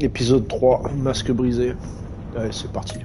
Épisode 3, masque brisé. Allez, c'est parti.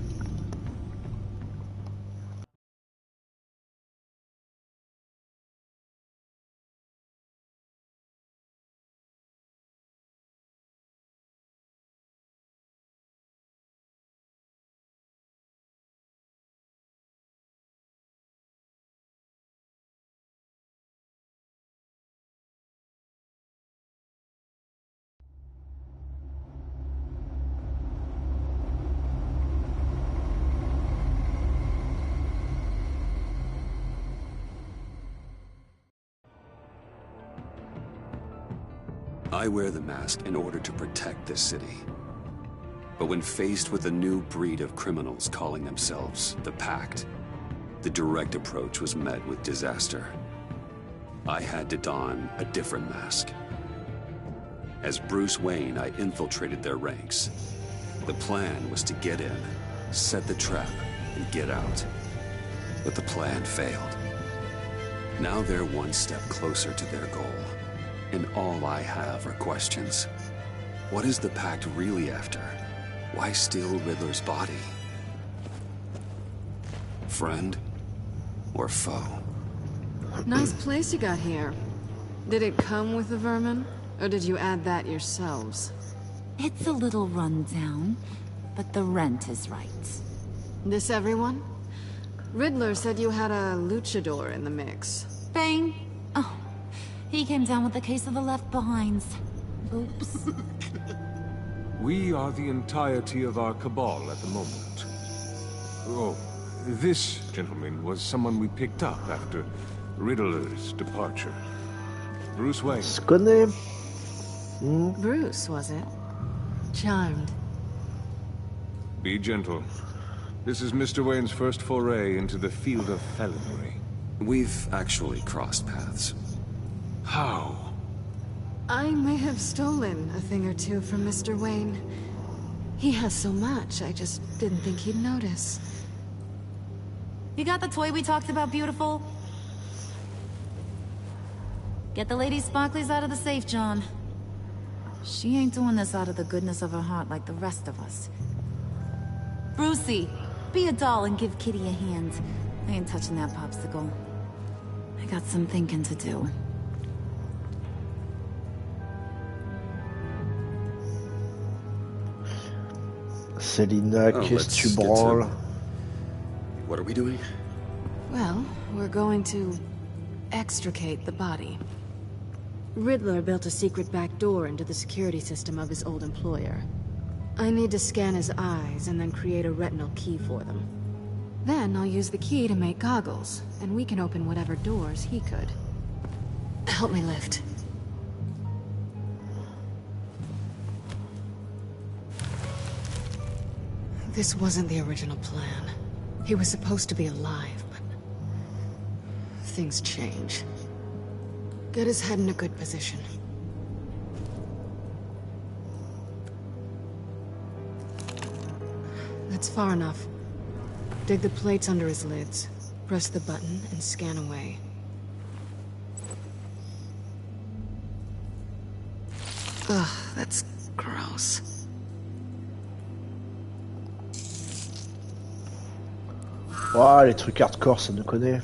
I wear the mask in order to protect this city. But when faced with a new breed of criminals calling themselves the Pact, the direct approach was met with disaster. I had to don a different mask. As Bruce Wayne, I infiltrated their ranks. The plan was to get in, set the trap, and get out. But the plan failed. Now they're one step closer to their goal. And all I have are questions. What is the Pact really after? Why steal Riddler's body? Friend or foe? Nice place you got here. Did it come with the vermin? Or did you add that yourselves? It's a little run down, but the rent is right. This everyone? Riddler said you had a luchador in the mix. Bang! Oh, he came down with a case of the left behinds. Oops. We are the entirety of our cabal at the moment. Oh, this gentleman was someone we picked up after Riddler's departure. Bruce Wayne. Se connaît. Bruce, was it? Charmed. Be gentle. This is Mr. Wayne's first foray into the field of felonry. We've actually crossed paths. How? I may have stolen a thing or two from Mr. Wayne. He has so much, I just didn't think he'd notice. You got the toy we talked about, beautiful? Get the lady sparklies out of the safe, John. She ain't doing this out of the goodness of her heart like the rest of us. Brucey, be a doll and give Kitty a hand. I ain't touching that popsicle. I got some thinking to do. Selina, qu'est-ce que tu branles? What are we doing? Well, we're going to extricate the body. Riddler built a secret back door into the security system of his old employer. I need to scan his eyes and then create a retinal key for them. Then I'll use the key to make goggles, and we can open whatever doors he could. Help me lift. This wasn't the original plan. He was supposed to be alive, but things change. Get his head in a good position. That's far enough. Dig the plates under his lids. Press the button and scan away. Ugh, that's gross. Ouah, les trucs hardcore, ça me connaît.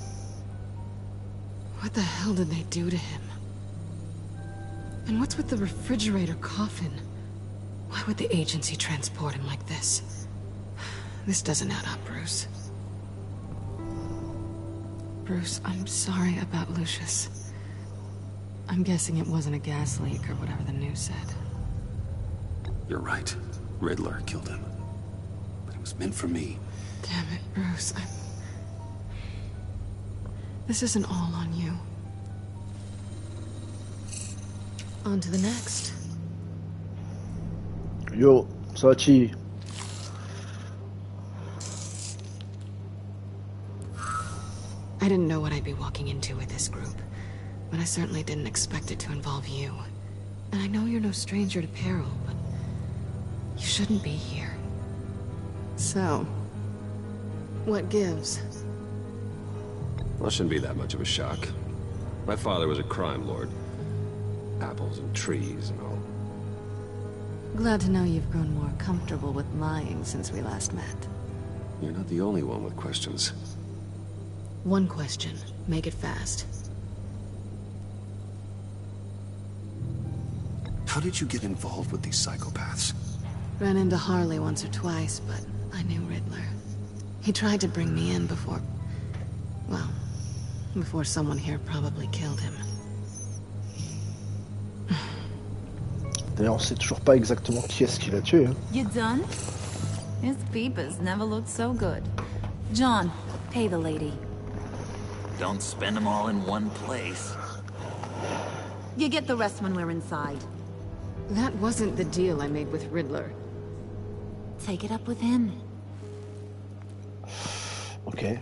What the hell did they do to him? And what's with the refrigerator coffin? Why would the agency transport him like this? This doesn't add up, Bruce. Bruce, I'm sorry about Lucius. I'm guessing it wasn't a gas leak or whatever the news said. You're right. Riddler killed him. But it was meant for me. Damn it, Bruce. This isn't all on you. On to the next. Yo, ça va chi? I didn't know what I'd be walking into with this group, but I certainly didn't expect it to involve you. And I know you're no stranger to peril, but you shouldn't be here. So, what gives? Well, it shouldn't be that much of a shock. My father was a crime lord. Apples and trees and all. Glad to know you've grown more comfortable with lying since we last met. You're not the only one with questions. One question. Make it fast. How did you get involved with these psychopaths? Ran into Harley once or twice, but I knew Riddler. He tried to bring me in before... well, before someone here probably killed him. D'ailleurs, on sait toujours pas exactement qui est-ce qui l'a tué. Hein. You done? His peepers never looked so good. John, pay the lady. Don't spend them all in one place. You get the rest when we're inside. That wasn't the deal I made with Riddler. Take it up with him. Ok.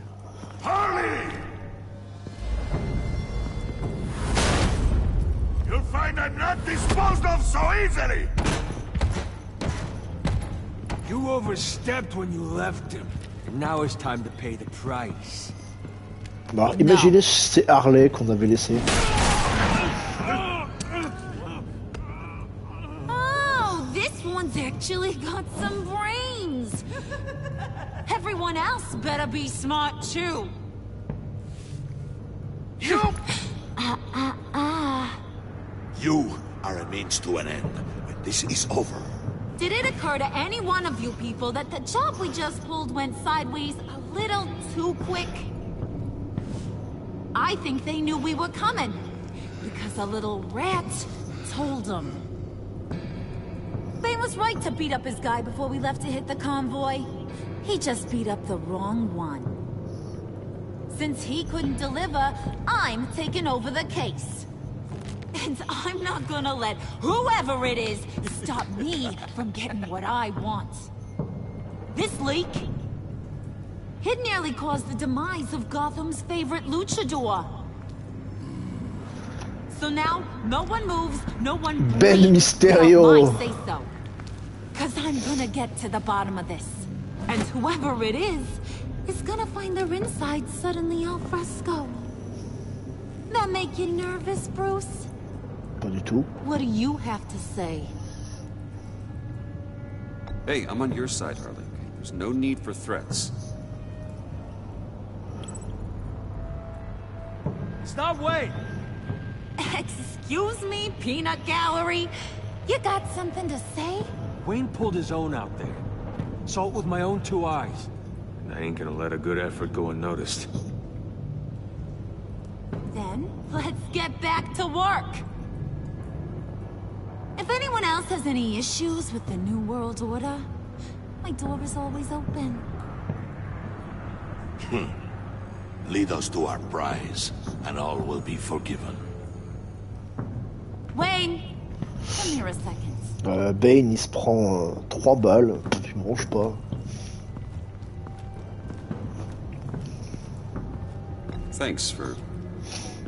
Harley! You'll find I'm not disposed of so easily! You overstepped when you left him, and now it's time to pay the price. Bah, imaginez si c'est Harley qu'on avait laissé. Oh, this one's actually got some brains. Everyone else better be smart too. You! You are a means to an end. When this is over. Did it occur to any one of you people that the job we just pulled went sideways a little too quick? I think they knew we were coming, because a little rat told them. Bane was right to beat up his guy before we left to hit the convoy. He just beat up the wrong one. Since he couldn't deliver, I'm taking over the case. And I'm not gonna let whoever it is stop me from getting what I want. This leak, it nearly caused the demise of Gotham's favorite luchador. So now, no one moves, no one Ben breathes Mysterio. without my say-so. 'Cause I'm gonna get to the bottom of this. And whoever it is gonna find their insides suddenly al fresco. That make you nervous, Bruce? Pas du tout. What do you have to say? Hey, I'm on your side, Harley. There's no need for threats. Stop waiting! Excuse me, peanut gallery? You got something to say? Wayne pulled his own out there. Saw it with my own two eyes. And I ain't gonna let a good effort go unnoticed. Then, let's get back to work. If anyone else has any issues with the New World Order, my door is always open. Lead us to our prize, and all will be forgiven. Wayne, come here a second. Bane, il se prend 3 balles. Il me ronge pas. Thanks for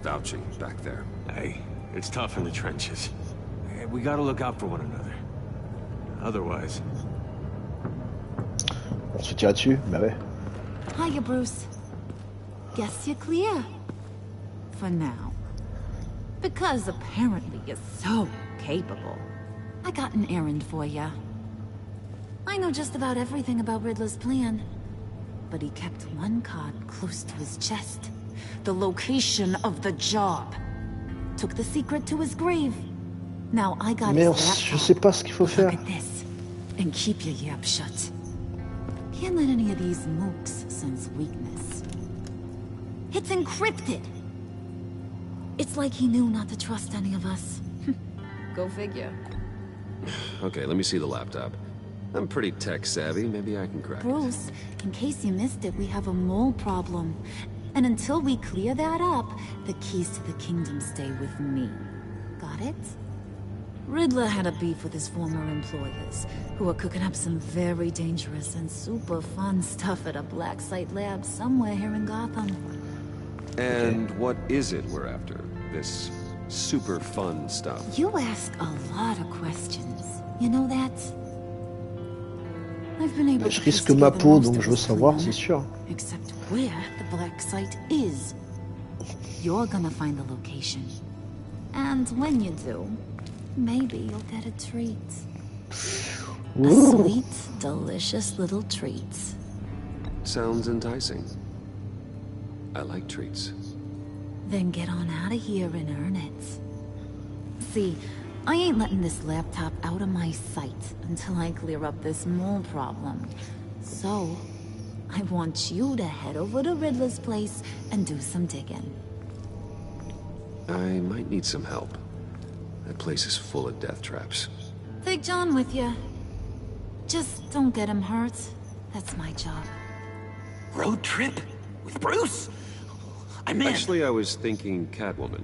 vouching back there. Hey, it's tough in the trenches. We gotta look out for one another. Otherwise... On se tire dessus? Bah ouais. Hiya, Bruce. Guess you're clear. For now. Because apparently you're so capable. I got an errand for ya. I know just about everything about Riddler's plan. But he kept one card close to his chest. The location of the job. Took the secret to his grave. Now I got Mais his je sais pas ce qu'il faut faire. Look at this. And keep your yap shut. Can't let any of these mooks sense weakness. It's encrypted. It's like he knew not to trust any of us. Go figure. Okay, let me see the laptop. I'm pretty tech savvy, maybe I can crack it. Bruce, in case you missed it, we have a mole problem. And until we clear that up, the keys to the kingdom stay with me. Got it? Riddler had a beef with his former employers, who are cooking up some very dangerous and super fun stuff at a black site lab somewhere here in Gotham. And what is it we're after? This super fun stuff? You ask a lot of questions. You know that? I've been able Je to risque piece ma together peau, most donc of je veux this savoir, plan, c'est sûr. except where the black site is. You're gonna find the location. And when you do, maybe you'll get a treat. A sweet, delicious little treat. Sounds enticing. I like treats. Then get on out of here and earn it. See, I ain't letting this laptop out of my sight until I clear up this mole problem. So, I want you to head over to Riddler's place and do some digging. I might need some help. That place is full of death traps. Take John with you. Just don't get him hurt. That's my job. Road trip? With Bruce? I'm in. Actually, I was thinking Catwoman.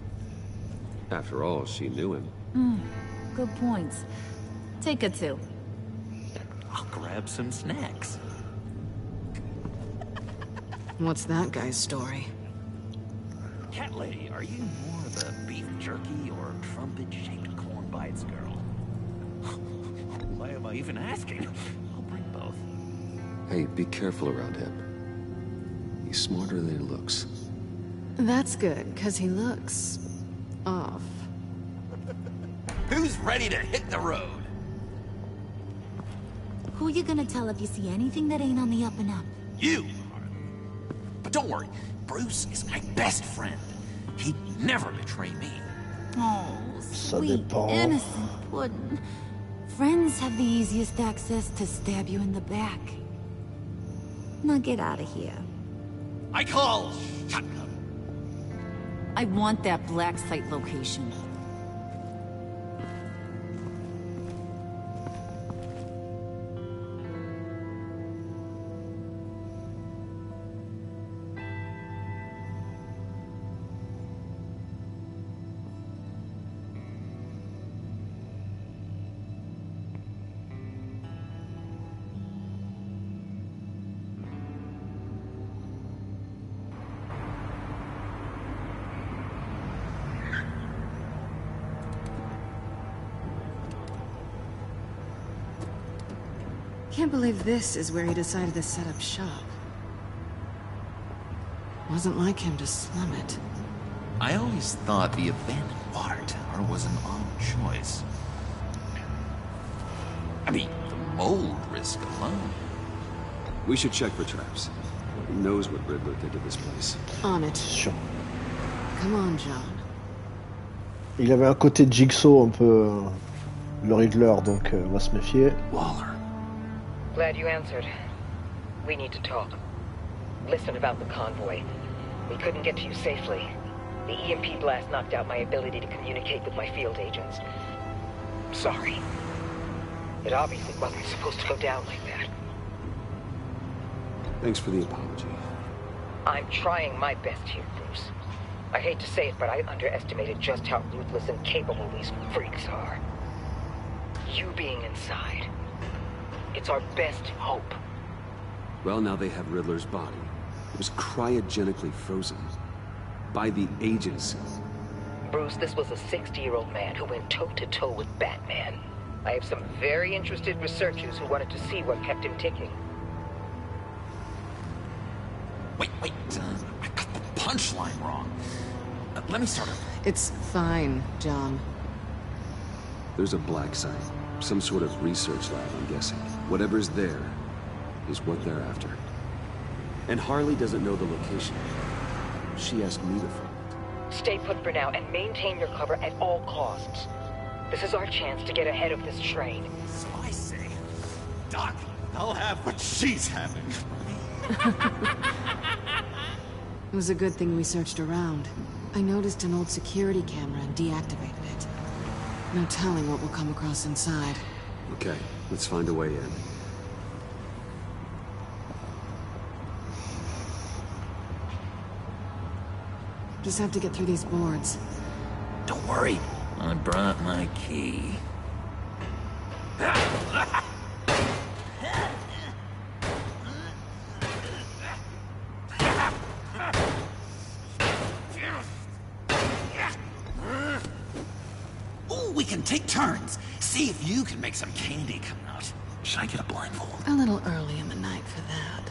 After all, she knew him. Good point. Take her too. I'll grab some snacks. What's that guy's story? Cat lady, are you more of a beef jerky or trumpet-shaped corn bites girl? Why am I even asking? I'll bring both. Hey, be careful around him. He's smarter than he looks. That's good, because he looks... off. Who's ready to hit the road? Who you gonna tell if you see anything that ain't on the up and up? You! But don't worry, Bruce is my best friend. He'd never betray me. Oh, Ça sweet, dépend. innocent puddin'. Friends have the easiest access to stab you in the back. Now get out of here. I call shotgun. I want that black site location. Can't believe this is where he decided to set up shop. Wasn't like him to slum it. I always thought the abandoned water tower was an odd choice. I mean, the mold risk alone. We should check for traps. He knows what Riddler did to this place. On it. Sûr. Come on, John. Il avait un côté de Jigsaw un peu le Riddler, donc on va se méfier. Waller. Glad you answered. We need to talk. Listen about the convoy. We couldn't get to you safely. The EMP blast knocked out my ability to communicate with my field agents. Sorry. It obviously wasn't supposed to go down like that. Thanks for the apology. I'm trying my best here, Bruce. I hate to say it, but I underestimated just how ruthless and capable these freaks are. You being inside. It's our best hope. Well, now they have Riddler's body. It was cryogenically frozen. By the agency. Bruce, this was a 60-year-old man who went toe-to-toe with Batman. I have some very interested researchers who wanted to see what kept him ticking. Wait, I got the punchline wrong. Let me start over. It's fine, John. There's a black site. Some sort of research lab, I'm guessing. Whatever's there is what they're after. And Harley doesn't know the location. She asked me to find it. Stay put for now and maintain your cover at all costs. This is our chance to get ahead of this train. So I say, Doc, I'll have what she's having. It was a good thing we searched around. I noticed an old security camera and deactivated it. No telling what we'll come across inside. Okay, let's find a way in. Just have to get through these boards. Don't worry, I brought my key. Ooh, we can take turns. See if you can make some candy come out. Should I get a blindfold? A little early in the night for that.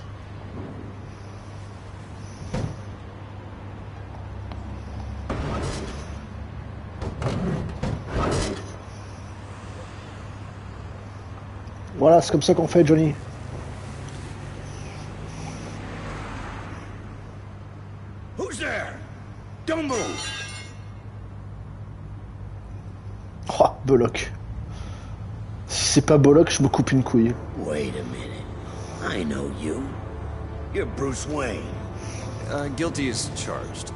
Voilà, c'est comme ça qu'on fait, Johnny. Who's there? Don't move. Oh, Bollock. Si c'est pas Bollock, je me coupe une couille. Wait a minute. I know you. You're Bruce Wayne. Guilty as charged.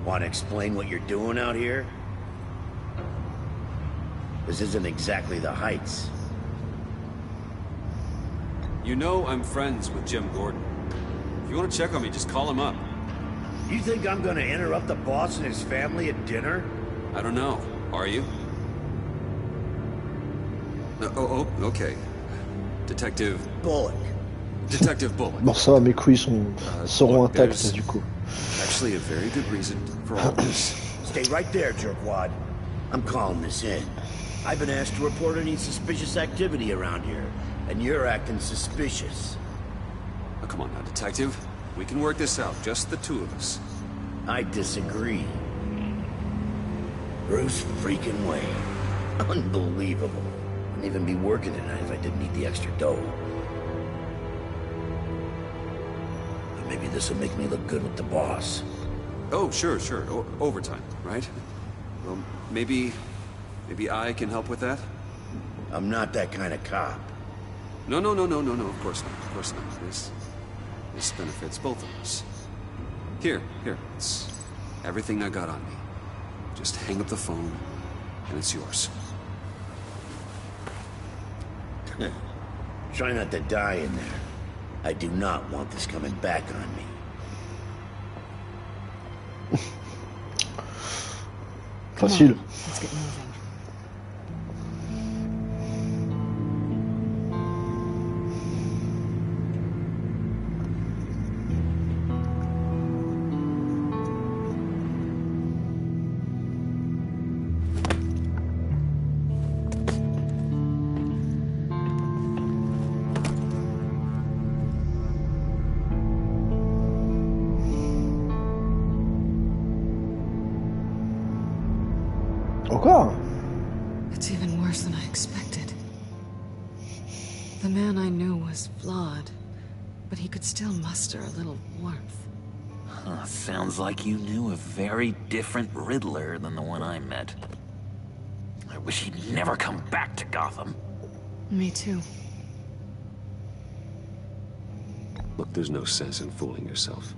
Want to explain what you're doing out here? This isn't exactly the Heights. You know I'm friends with Jim Gordon. If you want to check on me, just call him up. You think I'm gonna interrupt the boss and his family at dinner? I don't know. Are you? Okay. Detective... Bullock. Detective Bullock. Bon, ça va, mes couilles seront look, intactes, there's du coup. Actually a very good reason for all this. Stay right there, jerkwad. I'm calling this in. I've been asked to report any suspicious activity around here, and you're acting suspicious. Oh, come on now, Detective. We can work this out, just the two of us. I disagree. Bruce freaking Wayne. Unbelievable. Wouldn't even be working tonight if I didn't need the extra dough. But maybe this will make me look good with the boss. Oh, sure. Overtime, right? Well, maybe I can help with that? I'm not that kind of cop. No, of course not. This benefits both of us. Here, it's everything I got on me. Just hang up the phone, and it's yours. Try not to die in there. I do not want this coming back on me. Facile. On, let's get moving. Encore? It's even worse than I expected. The man I knew was flawed, but he could still muster a little warmth. Sounds like you knew a very different Riddler than the one I met. I wish he'd never come back to Gotham. Me too. Look, there's no sense in fooling yourself.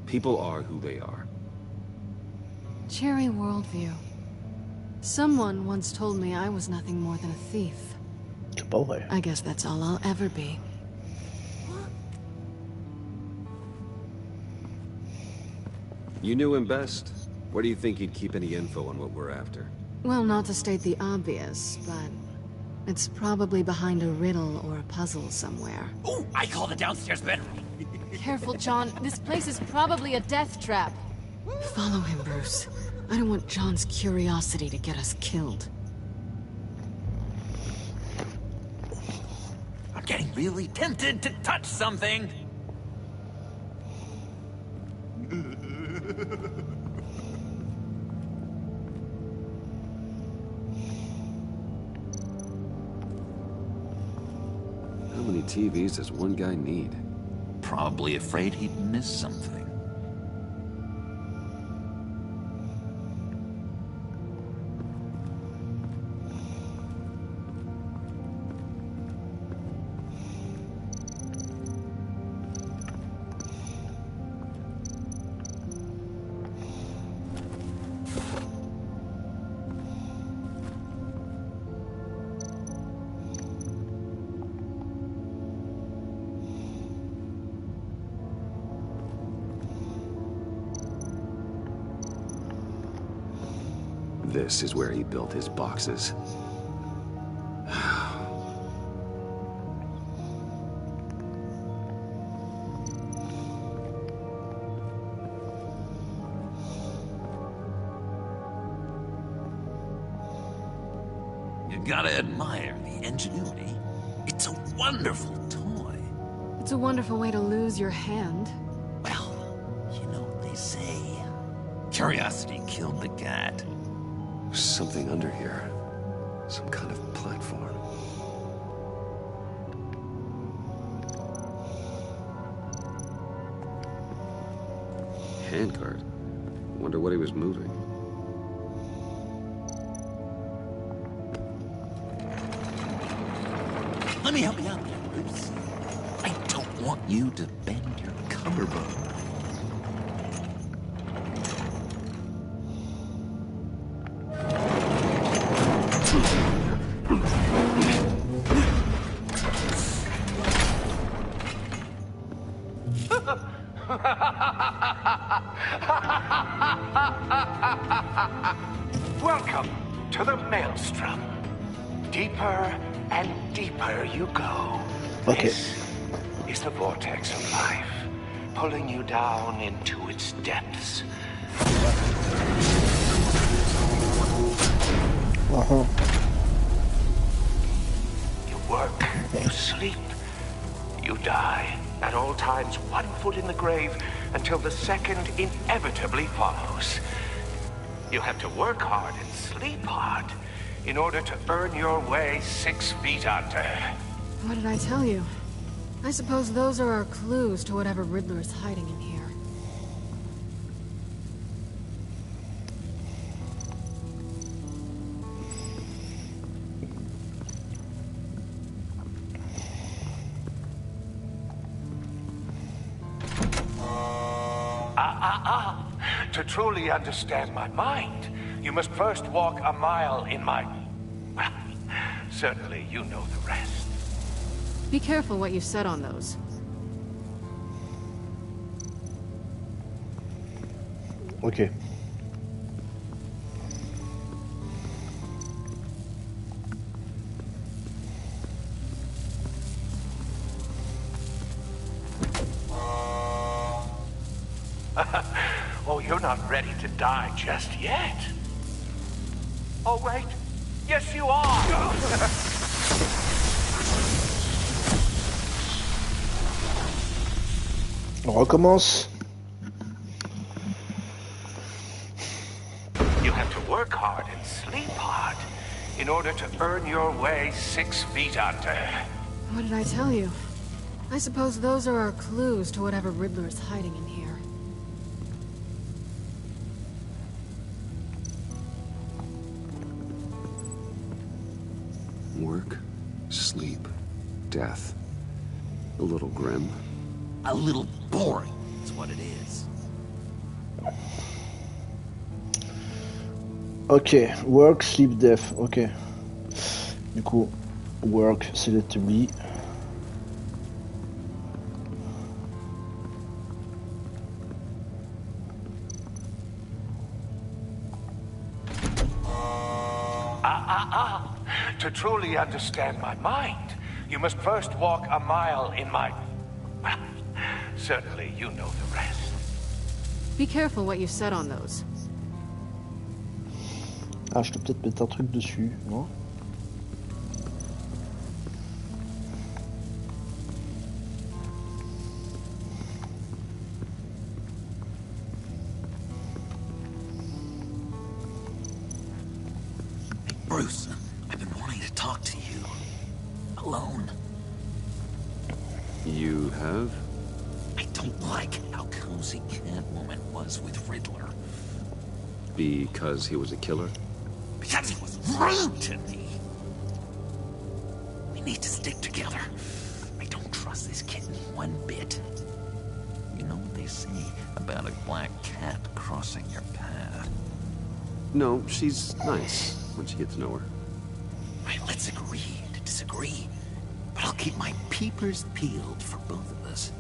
People are who they are. Cherry worldview. Someone once told me I was nothing more than a thief. C'est pas vrai. I guess that's all I'll ever be. You knew him best. Where do you think he'd keep any info on what we're after? Well, not to state the obvious, but it's probably behind a riddle or a puzzle somewhere. Oh, I call the downstairs bedroom. Careful, John. This place is probably a death trap. Follow him, Bruce. I don't want John's curiosity to get us killed. I'm getting really tempted to touch something. How many TVs does one guy need? Probably afraid he'd miss something. This is where he built his boxes. You gotta admire the ingenuity. It's a wonderful toy. It's a wonderful way to lose your hand. Well, you know what they say. Curiosity killed the cat. There's something under here. Some kind of platform. Handcart. Wonder what he was moving. Let me help you out there, Bruce. I don't want you to bend your collarbone. Welcome to the Maelstrom. Deeper and deeper you go. Okay. This is the vortex of life, pulling you down into its depths. You work, you sleep, you die. At all times, 1 foot in the grave until the second inevitably follows. You have to work hard and sleep hard in order to earn your way 6 feet under. What did I tell you? I suppose those are our clues to whatever Riddler is hiding in here. To truly understand my mind, you must first walk a mile in my... Well, certainly you know the rest. Be careful what you said on those. Ok. Oh, you're not ready to die just yet. Oh, wait. Yes, you are. On recommence. You have to work hard and sleep hard in order to earn your way 6 feet under. What did I tell you? I suppose those are our clues to whatever Riddler is hiding in here. Work, sleep, death. A little grim. A little boring, is what it is. Ok, work, sleep, death. Ok. Du coup, work, c'est let to be. To truly understand my mind, you must first walk a mile in my... Well, certainly you know the rest. Be careful what you said on those. Ah, je peux peut-être mettre un truc dessus, non? Bruce, I've been wanting to talk to you. Alone. You have? I don't like how cozy Catwoman was with Riddler. Because he was a killer? Because he was rude to me. We need to stick together. I don't trust this kitten one bit. You know what they say about a black cat crossing your path? No, she's nice once you get to know her. Right, let's agree to disagree. But I'll keep my peepers peeled for both of us.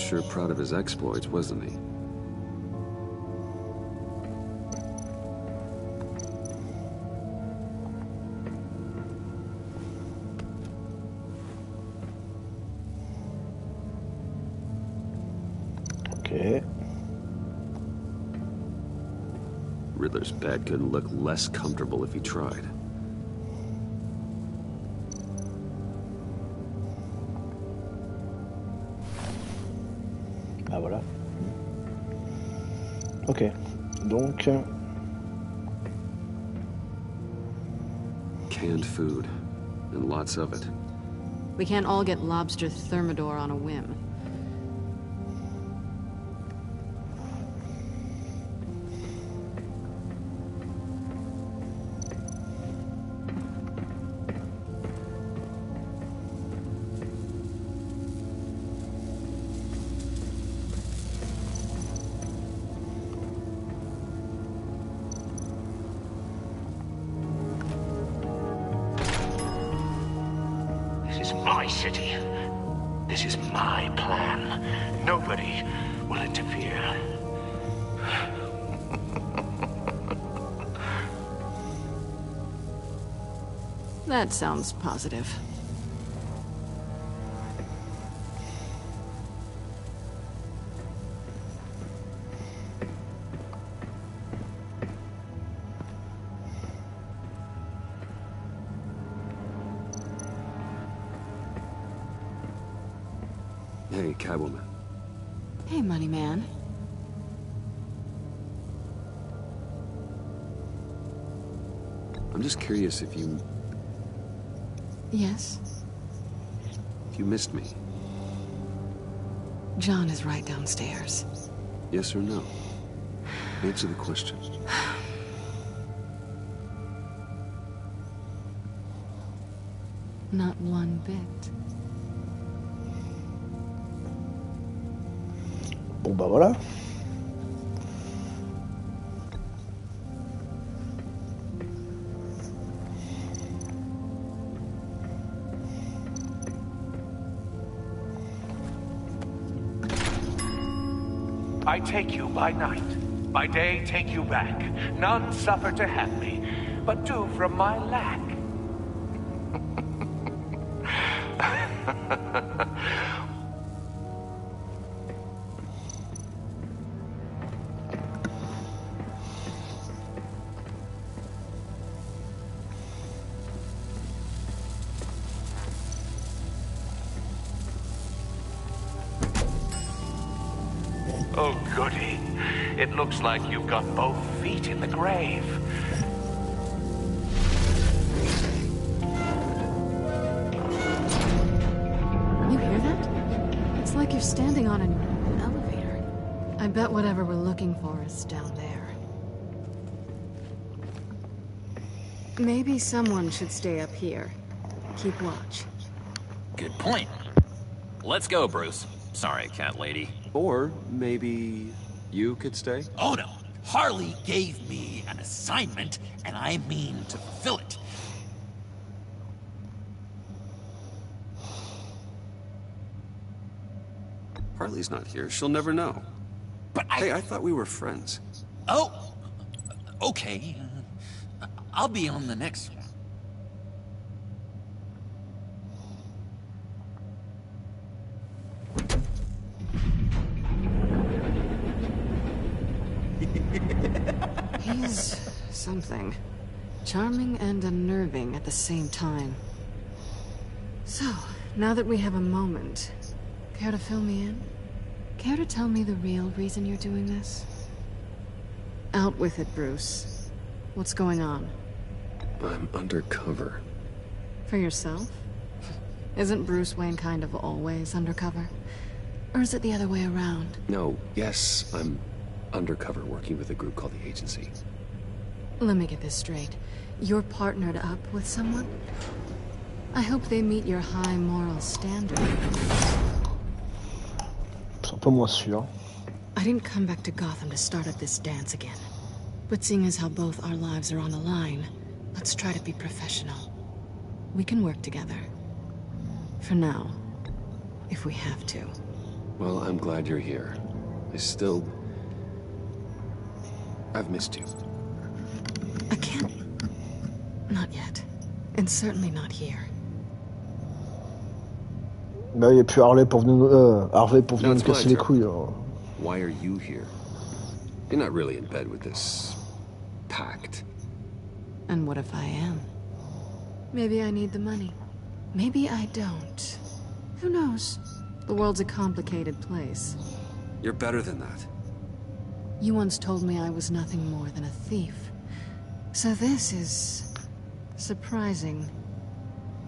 sure proud of his exploits, wasn't he? Ok. Riddler's bed couldn't look less comfortable if he tried. Ah voilà. Ok. Donc... Canned food. And lots of it. We can't all get lobster thermidor on a whim. This is my city. This is my plan. Nobody will interfere. That sounds positive. Hey, Catwoman. Hey, money man. I'm just curious if you Yes? missed me. John is right downstairs. Yes or no? Answer the question. Not one bit. Bon bah voilà. I take you by night. By day, take you back. None suffer to have me, but do from my lack. Oh, goody. It looks like you've got both feet in the grave. You hear that? It's like you're standing on an elevator. I bet whatever we're looking for is down there. Maybe someone should stay up here. Keep watch. Good point. Let's go, Bruce. Sorry, cat lady. Or maybe you could stay? Oh no. Harley gave me an assignment, and I mean to fulfill it. Harley's not here. She'll never know. But Hey, I thought we were friends. Oh, okay. I'll be on the next one. He's something. Charming and unnerving at the same time. So, now that we have a moment, care to fill me in? Care to tell me the real reason you're doing this? Out with it, Bruce. What's going on? I'm undercover. For yourself? Isn't Bruce Wayne kind of always undercover? Or is it the other way around? No, yes, I'm undercover working with a group called the Agency. Let me get this straight. You're partnered up with someone? I hope they meet your high moral standard. C'est un peu moins sûr. I didn't come back to Gotham to start up this dance again. But seeing as how both our lives are on the line, let's try to be professional. We can work together. For now. If we have to. Well, I'm glad you're here. I've missed you. Again? Not yet. And certainly not here. Bah, il y a plus Harvey pour venir nous casser les turn. couilles. Hein. Why are you here? You're not really in bed with this pact. And what if I am? Maybe I need the money. Maybe I don't. Who knows? The world's a complicated place. You're better than that. You once told me I was nothing more than a thief. So this is... surprising.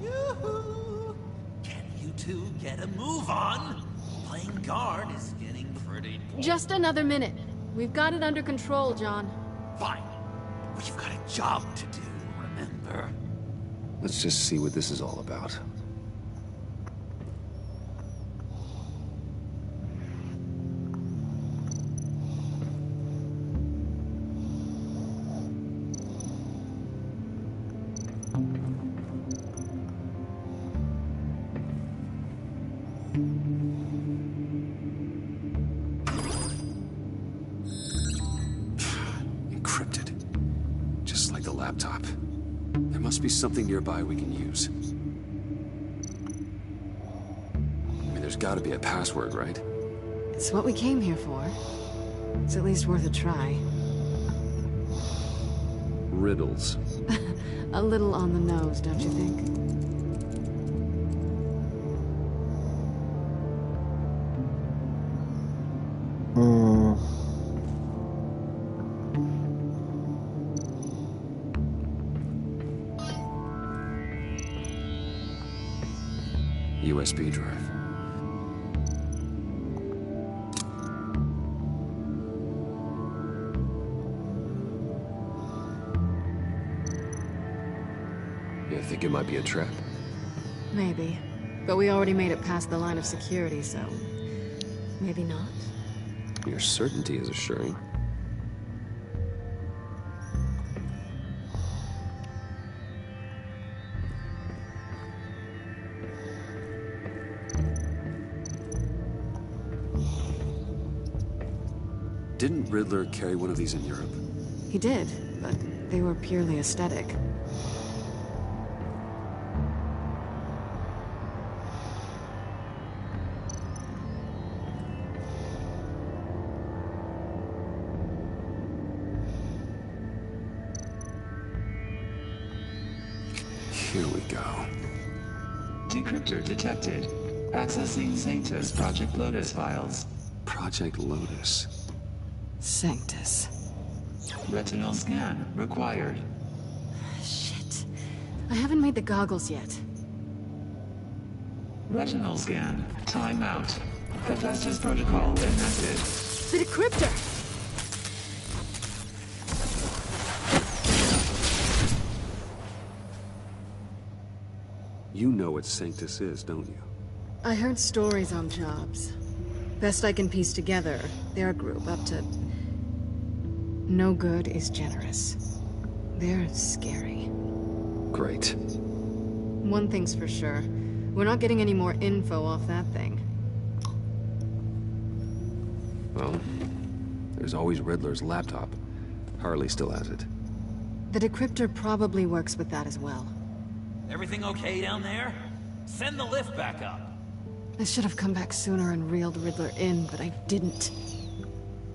Yoo-hoo! Can you two get a move on? Playing guard is getting pretty... Just another minute. We've got it under control, John. Fine. We've got a job to do, remember? Let's just see what this is all about. Encrypted. Just like the laptop. There must be something nearby we can use. I mean, there's gotta be a password, right? It's what we came here for. It's at least worth a try. Riddles. A little on the nose, don't you think? USB drive. You think it might be a trap? Maybe. But we already made it past the line of security, so... maybe not? Your certainty is assuring. Didn't Riddler carry one of these in Europe? He did, but they were purely aesthetic. Here we go. Decryptor detected. Accessing Sanctus Project Lotus files. Project Lotus. Sanctus. Retinal scan required. Shit. I haven't made the goggles yet. Retinal scan. Timeout. Hephaestus protocol enacted. The decryptor! You know what Sanctus is, don't you? I heard stories on jobs. Best I can piece together, their group up to... no good is generous. They're scary. Great. One thing's for sure. We're not getting any more info off that thing. Well, there's always Riddler's laptop. Harley still has it. The decryptor probably works with that as well. Everything okay down there? Send the lift back up. I should have come back sooner and reeled Riddler in, but I didn't.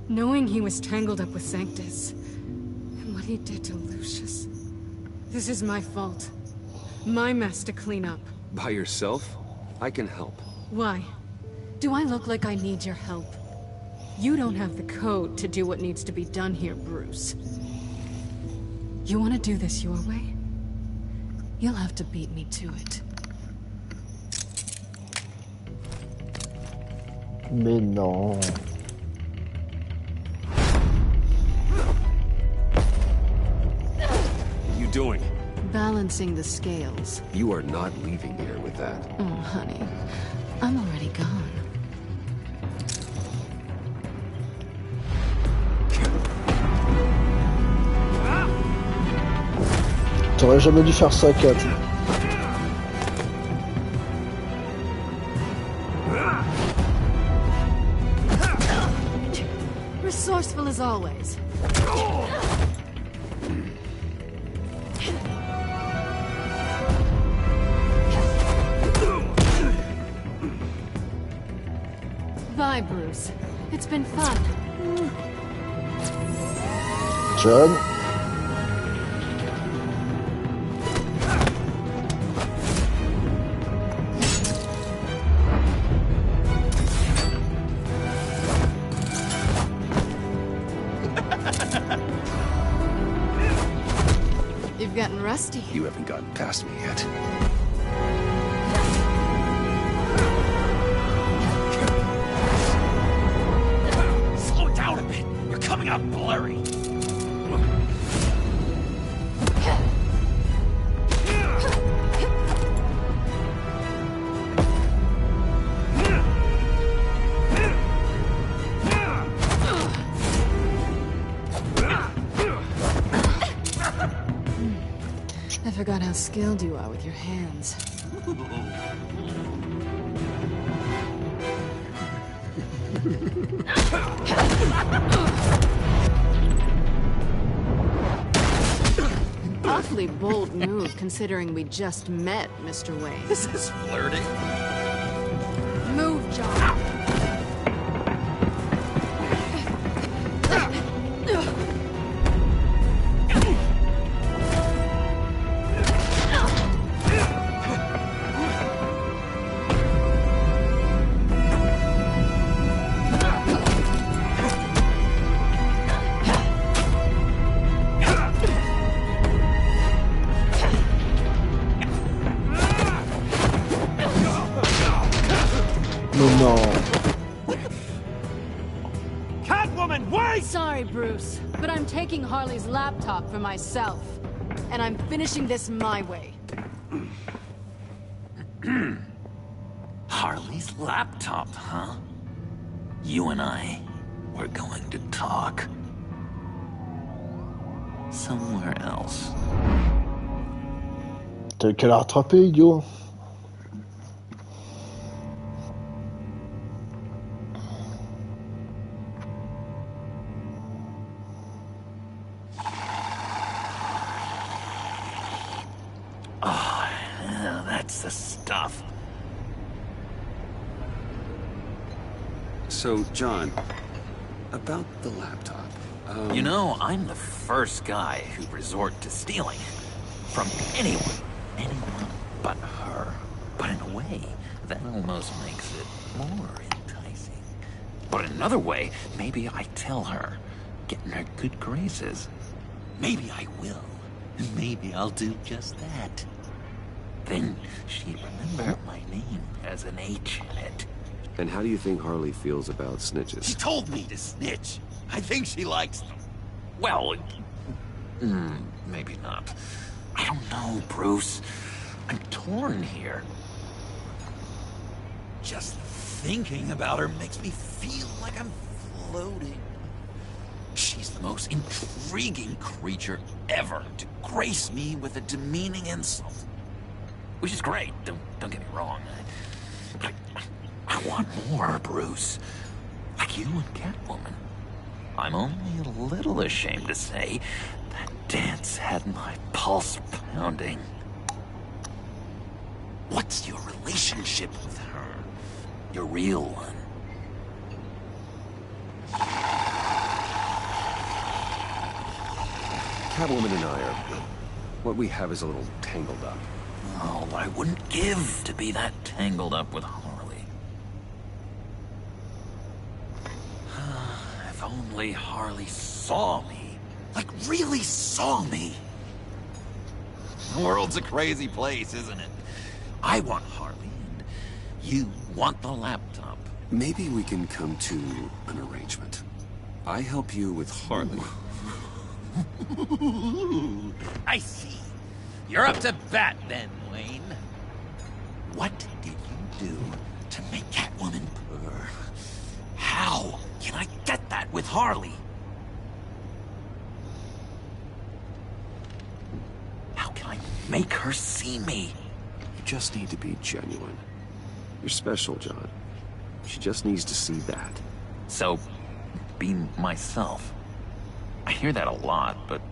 Knowing he was tangled up with Sanctus, and what he did to Lucius. This is my fault. My mess to clean up. By yourself? I can help. Why? Do I look like I need your help? You don't have the code to do what needs to be done here, Bruce. You want to do this your way? You'll have to beat me to it. Mais non. What are you doing? Balancing the scales. You are not leaving here with that. Oh, honey. I'm already gone. T'aurais jamais dû faire ça, Kat. Bruce. It's been fun. John. You've gotten rusty. You haven't gotten past me yet. Slow down a bit. You're coming out blurry. I forgot how skilled you are with your hands. Awfully bold move, considering we just met, Mr. Wayne. This is flirting. Move, John. Non. Catwoman, wait! Sorry, Bruce, but I'm taking Harley's laptop for myself. And I'm finishing this my way. Harley's laptop, huh? You and I, we're going to talk. Somewhere else. T'as qu'à la rattraper, idiot. Oh, yeah, that's the stuff. So, John, about the laptop. You know, I'm the first guy who'd resort to stealing. From anyone. Anyone but her. But in a way, that almost makes it more enticing. But in another way, maybe I tell her, get in her good graces. Maybe I will. And maybe I'll do just that. Then she'd remember my name as an H in it. And how do you think Harley feels about snitches? She told me to snitch. I think she likes them. Well, maybe not. I don't know, Bruce. I'm torn here. Just thinking about her makes me feel like I'm floating. She's the most intriguing creature ever to grace me with a demeaning insult. Which is great, don't get me wrong. But I want more, Bruce. Like you and Catwoman. I'm only a little ashamed to say that dance had my pulse pounding. What's your relationship with her? Your real one? Catwoman and I are... what we have is a little tangled up. Oh, I wouldn't give to be that tangled up with Harley. If only Harley saw me. Like, really saw me. The world's a crazy place, isn't it? I want Harley, and you want the laptop. Maybe we can come to an arrangement. I help you with Harley. I see. You're up to bat then, Wayne. What did you do to make Catwoman purr? How can I get that with Harley? How can I make her see me? You just need to be genuine. You're special, John. She just needs to see that. So, be myself. I hear that a lot, but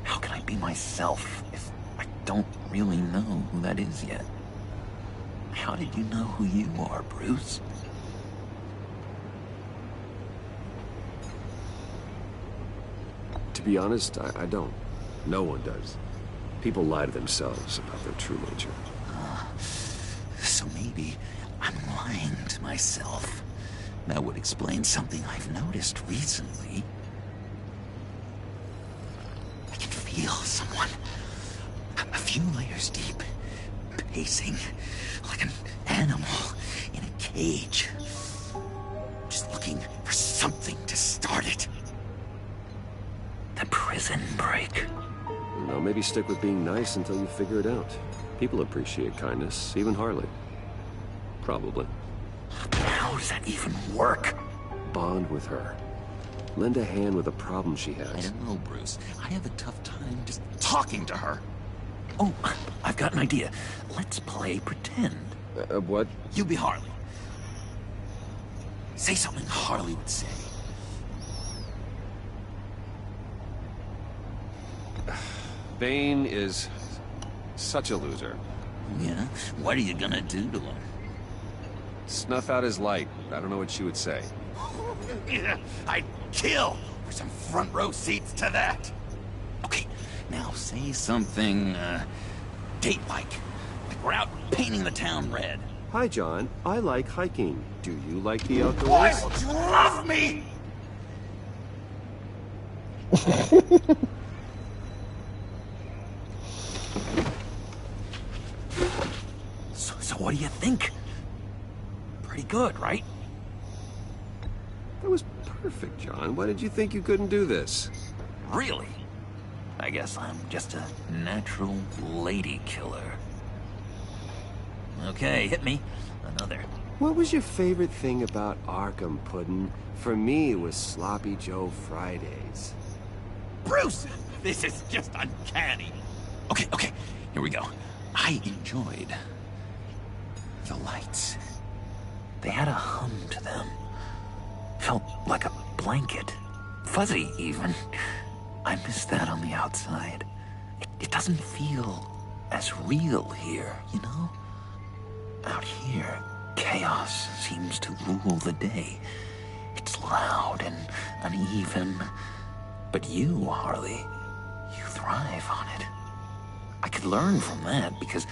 how can I be myself if I don't really know who that is yet? How did you know who you are, Bruce? be honest, I don't. No one does. People lie to themselves about their true nature. So maybe I'm lying to myself. That would explain something I've noticed recently. I can feel someone a few layers deep, pacing like an animal in a cage. Just looking for something to start it. The prison break. No, maybe stick with being nice until you figure it out. People appreciate kindness, even Harley. Probably. How does that even work? Bond with her. Lend a hand with a problem she has. I don't know, Bruce. I have a tough time just talking to her. Oh, I've got an idea. Let's play pretend. What? You be Harley. Say something Harley would say. Bane is such a loser. Yeah? What are you gonna do to him? Snuff out his light. I don't know what she would say. I'd kill for some front row seats to that. Okay, now say something, date-like. Like we're out painting the town red. Hi, John. I like hiking. Do you like the outdoors? Why would you love me? So what do you think? Pretty good, right? That was perfect, John. Why did you think you couldn't do this? Really? I guess I'm just a natural lady killer. Okay, hit me. Another. What was your favorite thing about Arkham, Puddin'? For me, it was Sloppy Joe Fridays. Bruce! This is just uncanny. Okay, here we go. I enjoyed the lights. They had a hum to them. Felt like a blanket. Fuzzy, even. I miss that on the outside. It doesn't feel as real here, you know? Out here, chaos seems to rule the day. It's loud and uneven. But you, Harley, you thrive on it. I could learn from that because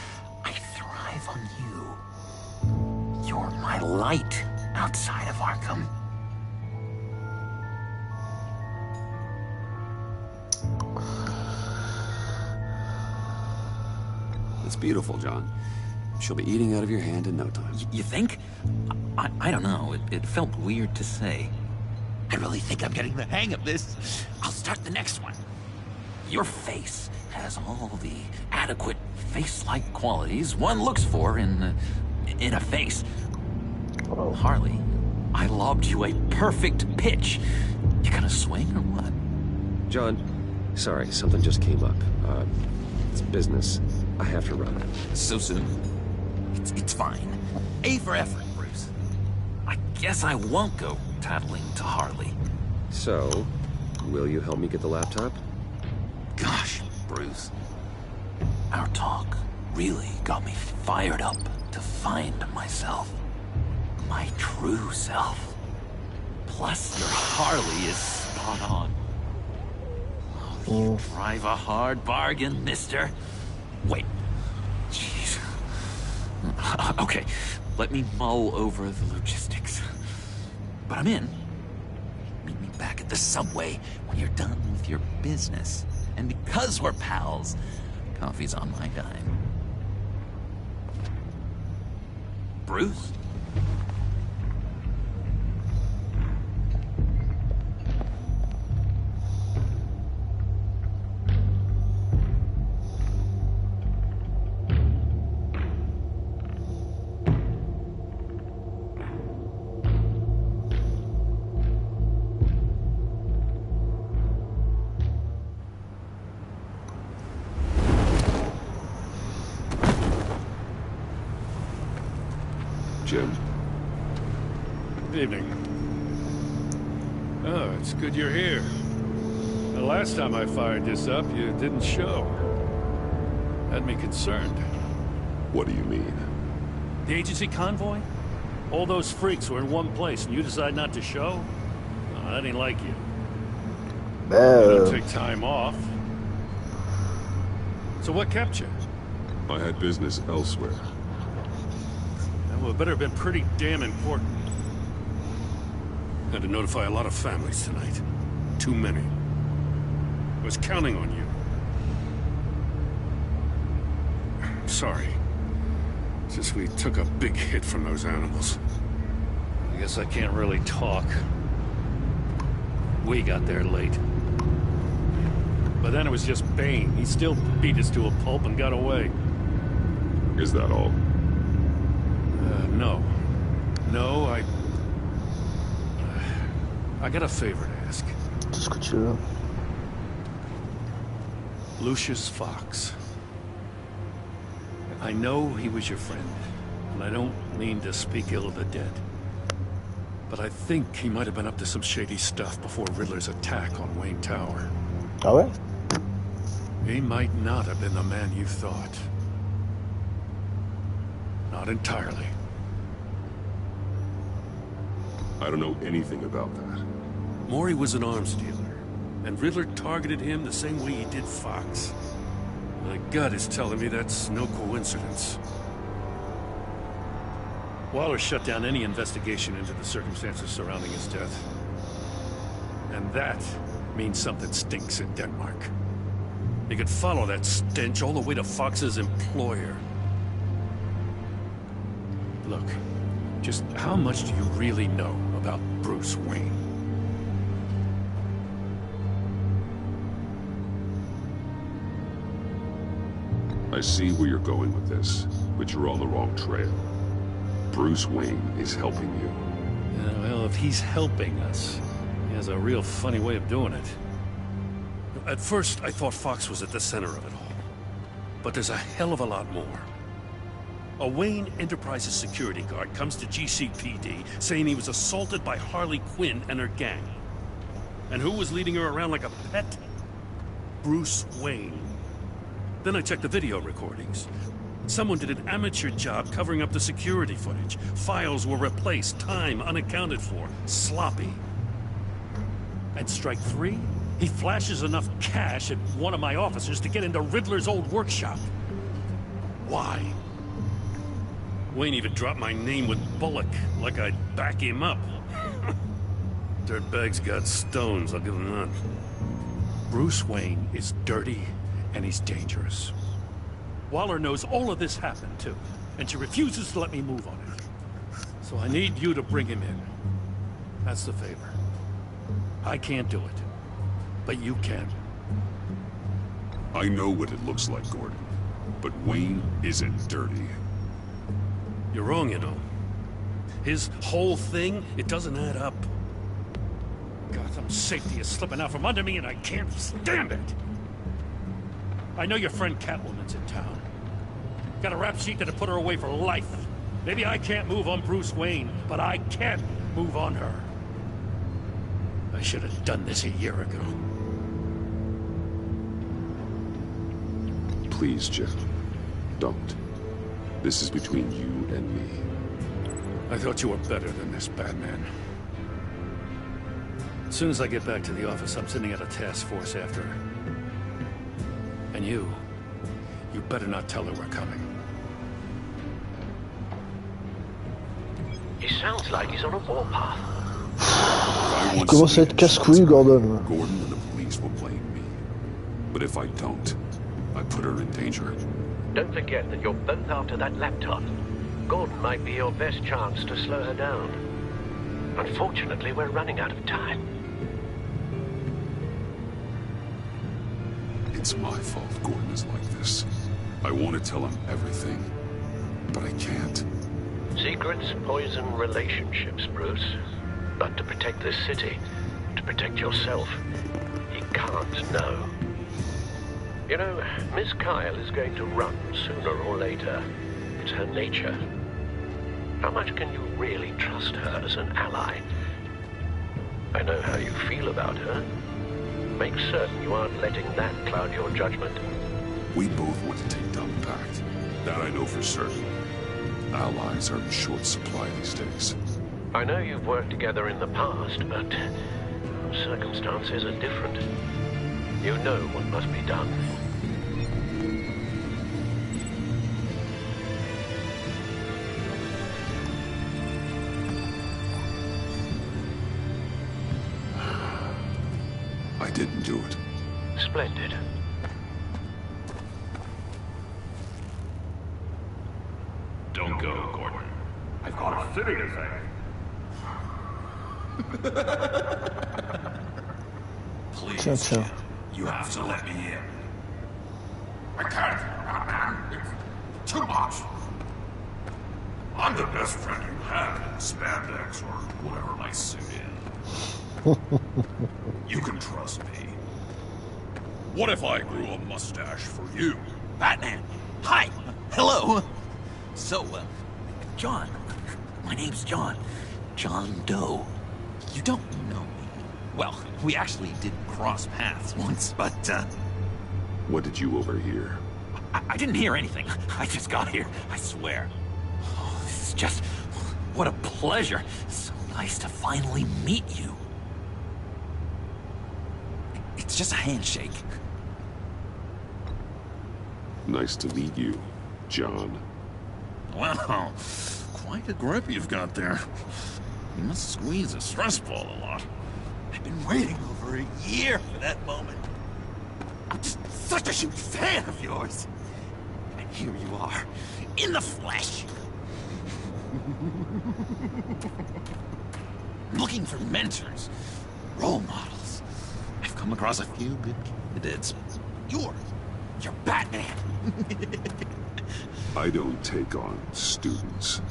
I thrive on you. You're my light outside of Arkham. It's beautiful, John. She'll be eating out of your hand in no time. You think? I don't know. It felt weird to say. I really think I'm getting the hang of this. I'll start the next one. Your face has all the adequate face-like qualities one looks for in a face. Oh. Harley, I lobbed you a perfect pitch. You gonna swing or what? John, sorry, something just came up. It's business. I have to run. So soon? It's fine. A for effort, Bruce. I guess I won't go tattling to Harley. So, will you help me get the laptop? Gosh, Bruce. Our talk really got me fired up to find myself. My true self. Plus, your Harley is spot on. Oh, you drive a hard bargain, mister. Wait. Jeez. Okay, let me mull over the logistics. But I'm in. Meet me back at the subway when you're done with your business. And because we're pals, coffee's on my dime. Bruce? Jim. Good evening. Oh, it's good you're here. The last time I fired this up, you didn't show. Had me concerned. What do you mean? The agency convoy? All those freaks were in one place, and you decide not to show? Oh, that ain't like you. Ben, You don't take time off. So what kept you? I had business elsewhere. That would better have been pretty damn important. Had to notify a lot of families tonight. Too many. I was counting on you. Sorry. Since we took a big hit from those animals. I guess I can't really talk. We got there late. But then it was just Bane. He still beat us to a pulp and got away. Is that all? No. No, I got a favor to ask. tout ce que tu veux. Lucius Fox. I know he was your friend, and I don't mean to speak ill of the dead. But I think he might have been up to some shady stuff before Riddler's attack on Wayne Tower. Ah ouais? He might not have been the man you thought. Not entirely. I don't know anything about that. Maury was an arms dealer, and Riddler targeted him the same way he did Fox. My gut is telling me that's no coincidence. Waller shut down any investigation into the circumstances surrounding his death. And that means something stinks in Denmark. You could follow that stench all the way to Fox's employer. Look, just how much do you really know about Bruce Wayne? I see where you're going with this, but you're on the wrong trail. Bruce Wayne is helping you. Well, if he's helping us, he has a real funny way of doing it. At first, I thought Fox was at the center of it all. But there's a hell of a lot more. A Wayne Enterprises security guard comes to GCPD saying he was assaulted by Harley Quinn and her gang. And who was leading her around like a pet? Bruce Wayne. Then I checked the video recordings. Someone did an amateur job covering up the security footage. Files were replaced, time unaccounted for, sloppy. At strike 3, he flashes enough cash at one of my officers to get into Riddler's old workshop. Why? Wayne even dropped my name with Bullock, like I'd back him up. Dirtbag's got stones, I'll give him that. Bruce Wayne is dirty and he's dangerous. Waller knows all of this happened, too, and she refuses to let me move on it. So I need you to bring him in. That's the favor. I can't do it, but you can. I know what it looks like, Gordon, but Wayne isn't dirty. You're wrong, you know. His whole thing, it doesn't add up. Gotham's safety is slipping out from under me and I can't stand it. I know your friend Catwoman's in town. Got a rap sheet that'll put her away for life. Maybe I can't move on Bruce Wayne, but I can move on her. I should have done this a year ago. Please, Jim. Don't. This is between you and me. I thought you were better than this, Batman. As soon as I get back to the office, I'm sending out a task force after her. And you better not tell her we're coming. He sounds like he's on a warpath. Il commence à être casse-couille, Gordon. Gordon and the police will blame me. But if I don't, I put her in danger. Don't forget that you're both after that laptop. Gordon might be your best chance to slow her down. Unfortunately, we're running out of time. It's my fault Gordon is like this. I want to tell him everything, but I can't. Secrets poison relationships, Bruce. But to protect this city, to protect yourself, he can't know. You know, Miss Kyle is going to run sooner or later. It's her nature. How much can you really trust her as an ally? I know how you feel about her. Make certain you aren't letting that cloud your judgment. We both want to take down the Pact. That I know for certain. Allies are in short supply these days. I know you've worked together in the past, but Circumstances are different. You know what must be done. I didn't do it. Splendid. Don't go, Gordon. I've got a city to save. Please, Tiens. you have to let me in. I can't, man. It's too much. I'm the best friend you have in spandex or whatever my suit is. You can trust me. What if I grew a mustache for you? Batman! Hi! Hello! So, John. My name's John. John Doe. You don't know me. Well, we actually did cross paths once, but, What did you overhear? I didn't hear anything. I just got here, I swear. Oh, this is just... what a pleasure. So nice to finally meet you. It's just a handshake. Nice to meet you, John. Wow, quite a grip you've got there. You must squeeze a stress ball a lot. I've been waiting over a year for that moment. I'm just such a huge fan of yours. And here you are, in the flesh. Looking for mentors, role models. I've come across a few good candidates. You're Batman. I don't take on students.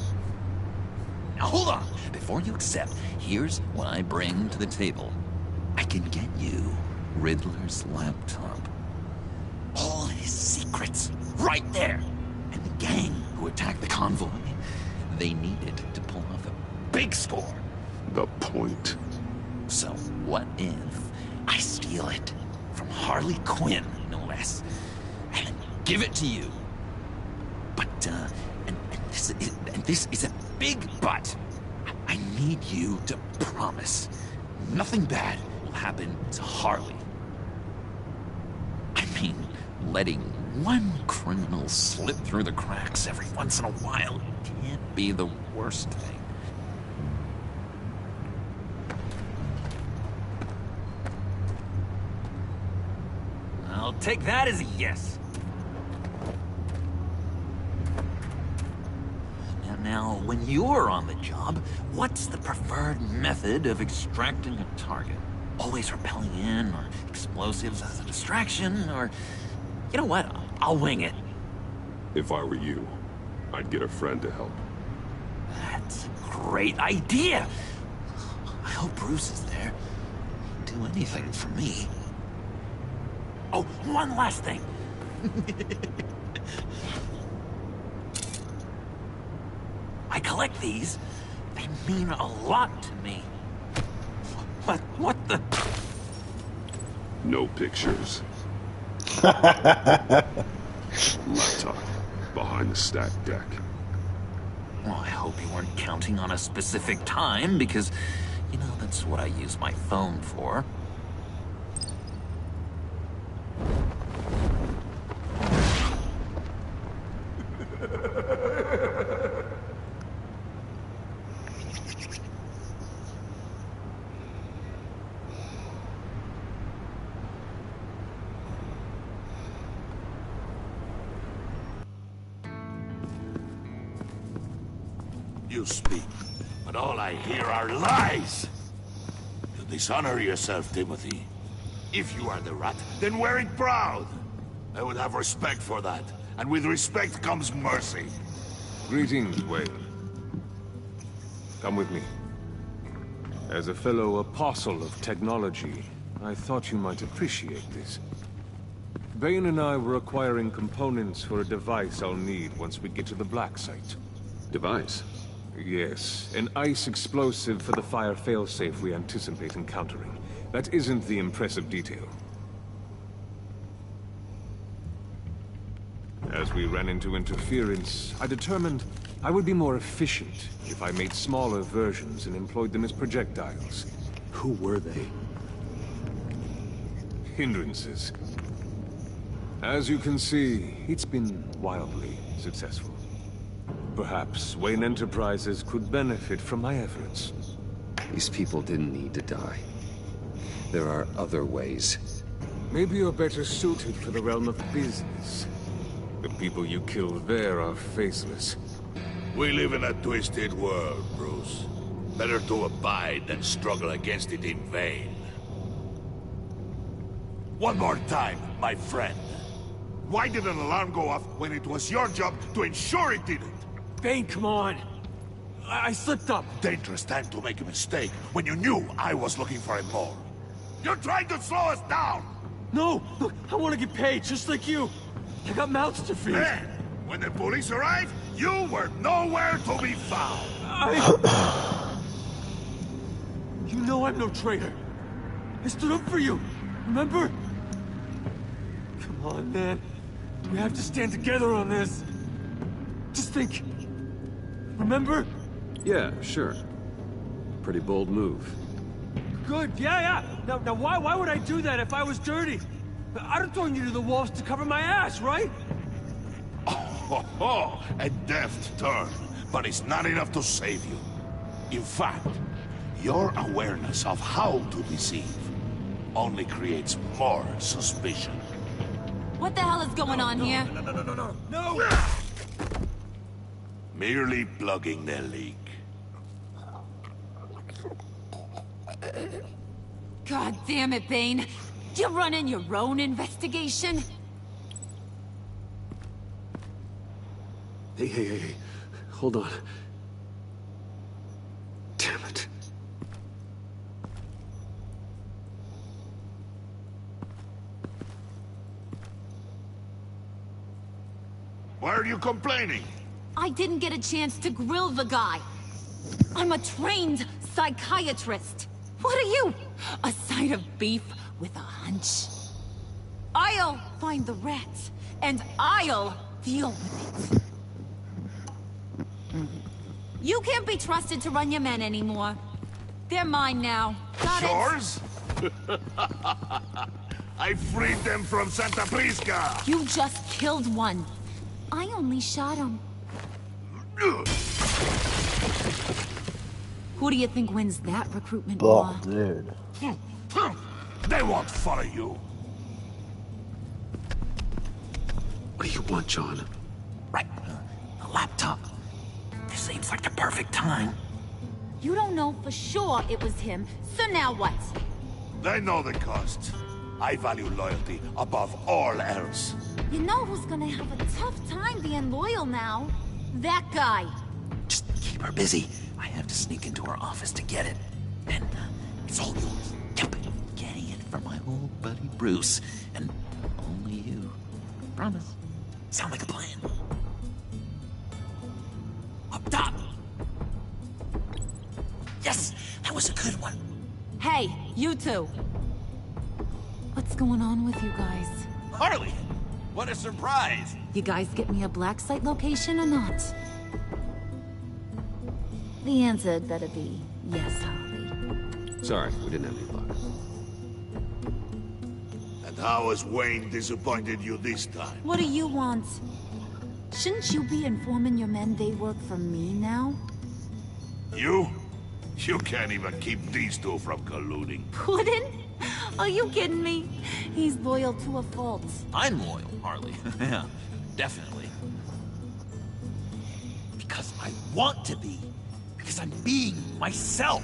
Now hold on. Before you accept, here's what I bring to the table. I can get you Riddler's laptop. All his secrets, right there. And the gang who attacked the convoy, they needed to pull off a big score. The point. So what if I steal it from Harley Quinn, no less, and give it to you? But, and this is a big but. I need you to promise nothing bad will happen to Harley. I mean, letting one criminal slip through the cracks every once in a while can't be the worst thing. I'll take that as a yes. Now, when you're on the job, what's the preferred method of extracting a target? Always rappelling in, or explosives as a distraction, or... You know what? I'll wing it. If I were you, I'd get a friend to help. That's a great idea! I hope Bruce is there. He'd do anything for me. Oh, one last thing. I collect these. They mean a lot to me. What the... No pictures. Laptop behind the stack deck. Well, I hope you weren't counting on a specific time, because, you know, that's what I use my phone for. You speak, but all I hear are lies. You dishonor yourself, Timothy. If you are the rat, then wear it proud. I would have respect for that, and with respect comes mercy. Greetings, Wayne. Come with me. As a fellow apostle of technology, I thought you might appreciate this. Bane and I were acquiring components for a device I'll need once we get to the Black Site. Device? Yes, an ice explosive for the fire failsafe we anticipate encountering. That isn't the impressive detail. As we ran into interference, I determined I would be more efficient if I made smaller versions and employed them as projectiles. Who were they? hindrances. As you can see, it's been wildly successful. Perhaps Wayne Enterprises could benefit from my efforts. These people didn't need to die. There are other ways. Maybe you're better suited for the realm of business. The people you killed there are faceless. We live in a twisted world, Bruce. Better to abide than struggle against it in vain. One more time, my friend. Why did an alarm go off when it was your job to ensure it didn't? Bane, come on! I slipped up! Dangerous time to make a mistake when you knew I was looking for a mole. You're trying to slow us down! No! Look, I want to get paid, just like you! I got mouths to feed! Then, when the police arrived, you were nowhere to be found! You know I'm no traitor! I stood up for you, remember? Come on, man. We have to stand together on this. Just think. Remember? Yeah, sure. Pretty bold move. Good, yeah. Now why would I do that if I was dirty? I'd have thrown you to the wolves to cover my ass, right? Oh, a deft turn, but it's not enough to save you. In fact, your awareness of how to deceive only creates more suspicion. What the hell is going on here? No! Merely plugging the leak. God damn it, Bane. You're running your own investigation? Hey. Hold on. Damn it. Why are you complaining? I didn't get a chance to grill the guy. I'm a trained psychiatrist. What are you? A side of beef with a hunch? I'll find the rat, and I'll deal with it. You can't be trusted to run your men anymore. They're mine now. Got it? Yours? I freed them from Santa Prisca! You just killed one. I only shot him. Who do you think wins that recruitment war? Dude. They won't follow you. What do you want, John? Right. A laptop. This seems like the perfect time. You don't know for sure it was him, so now what? They know the cost. I value loyalty above all else. You know who's gonna have a tough time being loyal now? That guy. Just keep her busy. I have to sneak into her office to get it. And it's all yours. Yep. Getting it from my old buddy Bruce. And only you. Promise. Sound like a plan. Up top. Yes, that was a good one. Hey, you two. What's going on with you guys? Harley, what a surprise. You guys get me a black site location or not? The answer had better be yes, Harley. Sorry, we didn't have any luck. And how has Wayne disappointed you this time? What do you want? Shouldn't you be informing your men they work for me now? You? You can't even keep these two from colluding. Puddin'? Are you kidding me? He's loyal to a fault. I'm loyal, Harley. Yeah, definitely. Because I want to be. Because I'm being myself.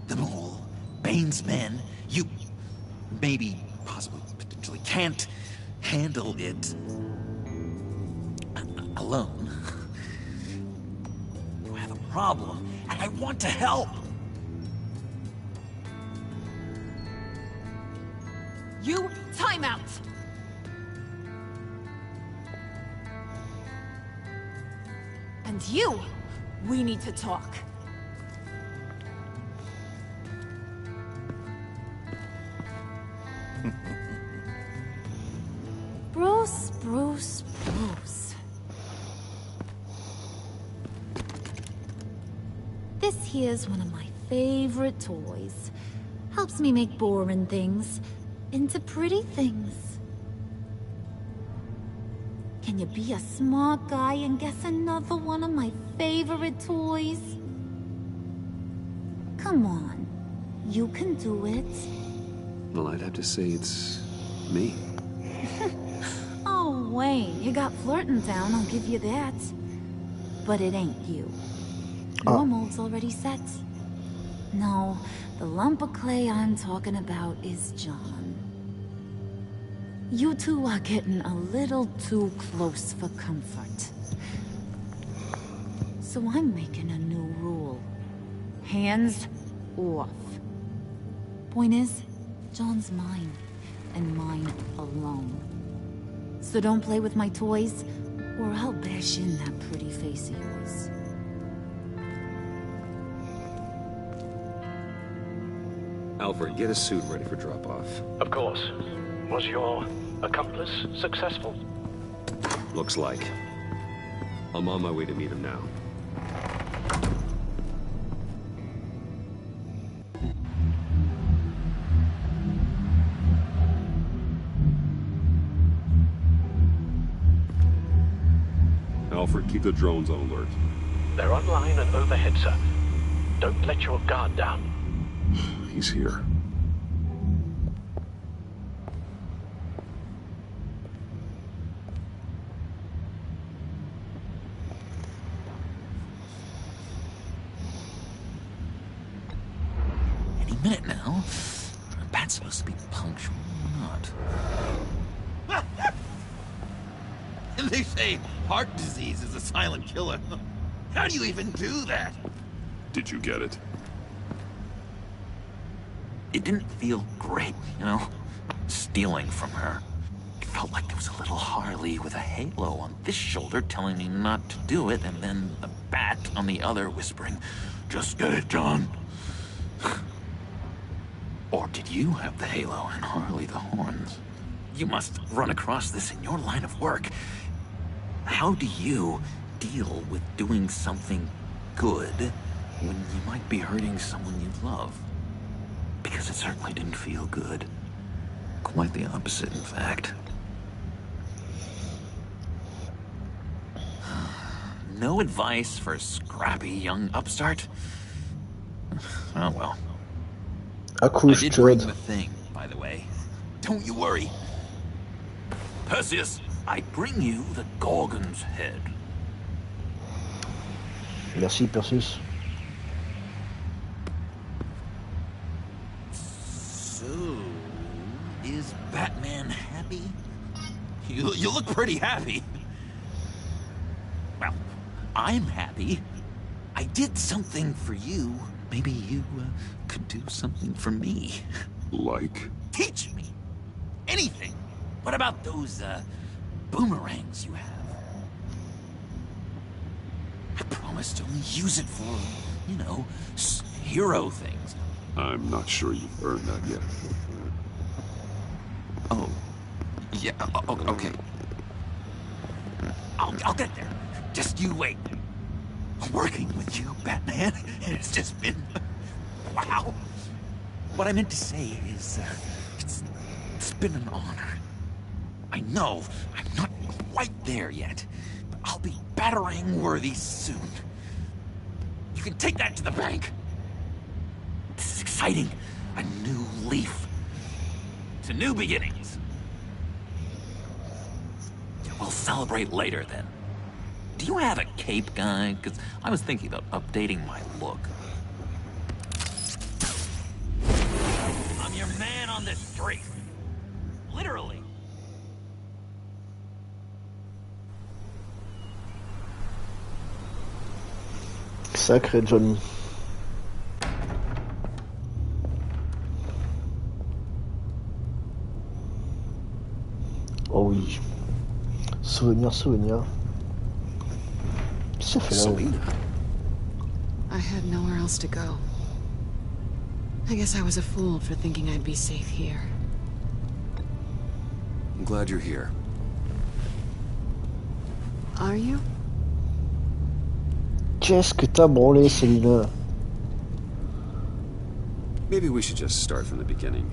The mole, Bane's men, you maybe, possibly, potentially can't handle it alone. You have a problem, and I want to help. You, time out! And you, we need to talk. Bruce. This here's one of my favorite toys. Helps me make boring things into pretty things. Can you be a smart guy and guess another one of my favorite toys? Come on, you can do it. Well, I'd have to say it's me. Oh, Wayne, you got flirting down, I'll give you that. But it ain't you. Your mold's already set. No, the lump of clay I'm talking about is John. You two are getting a little too close for comfort. So I'm making a new rule. Hands off. Point is, John's mine, and mine alone. So don't play with my toys, or I'll bash in that pretty face of yours. Alfred, get a suit ready for drop-off. Of course. Was your accomplice successful? Looks like. I'm on my way to meet him now. Alfred, keep the drones on alert. They're online and overhead, sir. Don't let your guard down. He's here. Any minute now. Bat's supposed to be punctual or not? They say heart disease is a silent killer. How do you even do that? Did you get it? It didn't feel great, you know? Stealing from her. It felt like there was a little Harley with a halo on this shoulder telling me not to do it, and then the bat on the other whispering, "Just get it, John." Or did you have the halo and Harley the horns? You must run across this in your line of work. How do you deal with doing something good when you might be hurting someone you love? Because it certainly didn't feel good. Quite the opposite, in fact. No advice for a scrappy young upstart? Oh well. I did bring the thing, by the way. Don't you worry. Perseus, I bring you the Gorgon's head. Merci, Perseus. So, is Batman happy? You look pretty happy. Well, I'm happy. I did something for you. Maybe you could do something for me. Like? Teach me. Anything. What about those boomerangs you have? I promise to only use it for, you know, hero things. I'm not sure you've earned that yet. Oh. Yeah, okay. I'll get there. Just you wait. Working with you, Batman, it's just been... wow. What I meant to say is, it's been an honor. I know I'm not quite there yet, but I'll be battering worthy soon. You can take that to the bank. This is exciting. A new leaf. To new beginnings. We'll celebrate later, then. Do you have a cape, guy? Because I was thinking about updating my look. I'm your man on this street. Literally. Sacré Johnny. Oh oui. Souvenir, souvenir. Qu'est-ce que ça fait là? I had nowhere else to go. I guess I was a fool for thinking I'd be safe here. I'm glad you're here. Are you? Qu'est-ce que t'as branlé, Célina? Maybe we should just start from the beginning.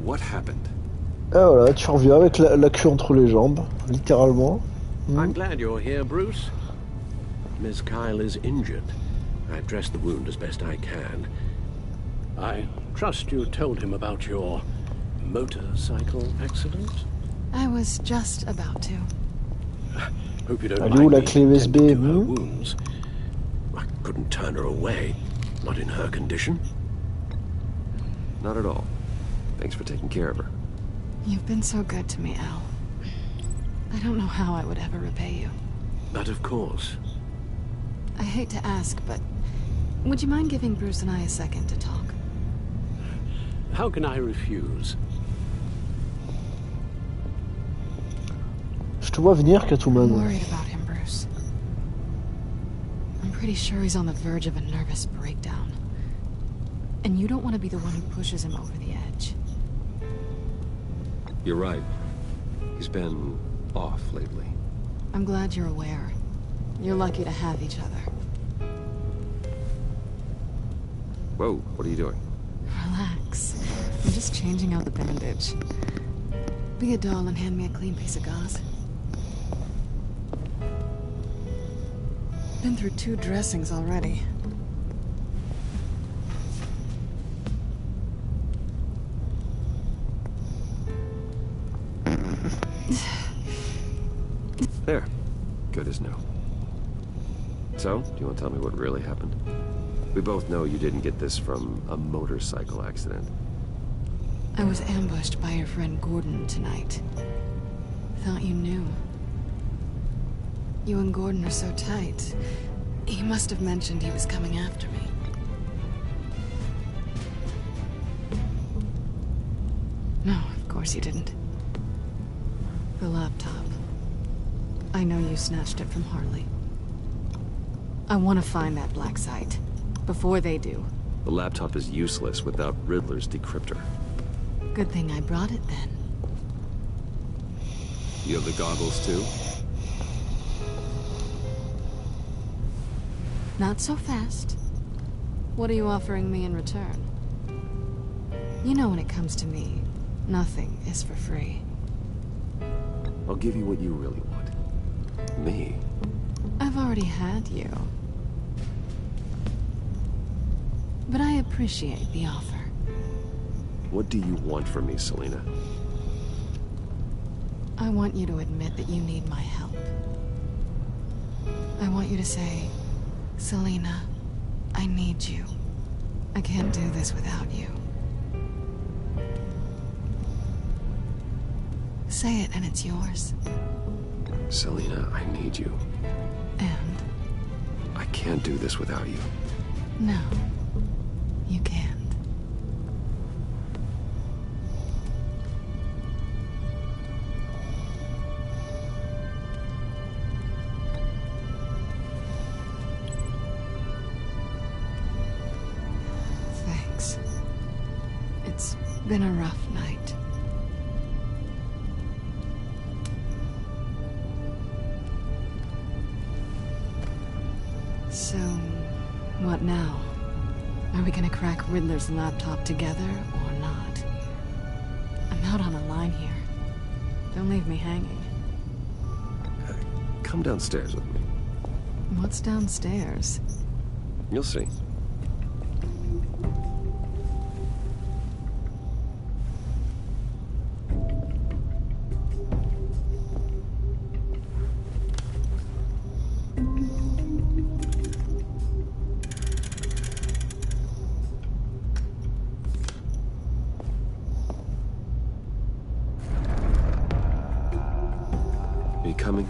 What happened? Ah voilà, tu reviens avec la queue entre les jambes, littéralement. I'm glad you're here, Bruce. Miss Kyle is injured. I've dressed the wound as best I can. I trust you told him about your motorcycle accident? I was just about to. Hope you don't Elle est où mind la me clé USB? tending to her wounds. I couldn't turn her away, not in her condition. Not at all. Thanks for taking care of her. You've been so good to me, Al. I don't know how I would ever repay you. But of course. I hate to ask, but would you mind giving Bruce and I a second to talk? How can I refuse? Je te vois venir, I'm Catwoman. worried about him, Bruce. I'm pretty sure he's on the verge of a nervous breakdown. And you don't want to be the one who pushes him over the edge. You're right. He's been off lately. I'm glad you're aware. You're lucky to have each other. Whoa, what are you doing? Relax. I'm just changing out the bandage. Be a doll and hand me a clean piece of gauze. Been through 2 dressings already. There. Good as new. So, do you want to tell me what really happened? We both know you didn't get this from a motorcycle accident. I was ambushed by your friend Gordon tonight. Thought you knew. You and Gordon are so tight. He must have mentioned he was coming after me. No, of course he didn't. The laptop. I know you snatched it from Harley. I want to find that black site. Before they do. The laptop is useless without Riddler's decryptor. Good thing I brought it then. You have the goggles too? Not so fast. What are you offering me in return? You know when it comes to me, nothing is for free. I'll give you what you really want. Me? I've already had you. But I appreciate the offer. What do you want from me, Selina? I want you to admit that you need my help. I want you to say, Selina, I need you. I can't do this without you. Say it and it's yours. Selina, I need you. And? I can't do this without you. No, you can't. Thanks. It's been a rough night. So, what now? Are we gonna crack Riddler's laptop together, or not? I'm out on a line here. Don't leave me hanging. Come downstairs with me. What's downstairs? You'll see. Are you coming?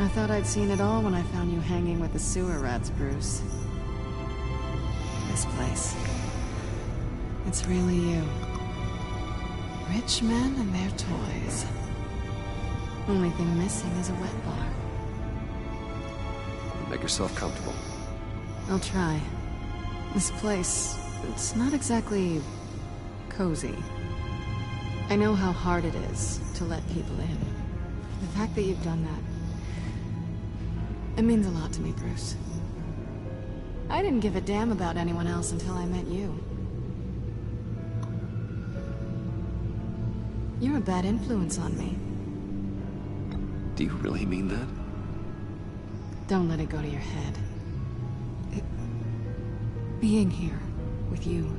I thought I'd seen it all when I found you hanging with the sewer rats, Bruce. This place. It's really you. Rich men and their toys. Only thing missing is a wet bar. Make yourself comfortable. I'll try. This place, it's not exactly cozy. I know how hard it is to let people in. The fact that you've done that, it means a lot to me, Bruce. I didn't give a damn about anyone else until I met you. You're a bad influence on me. Do you really mean that? Don't let it go to your head. Being here with you.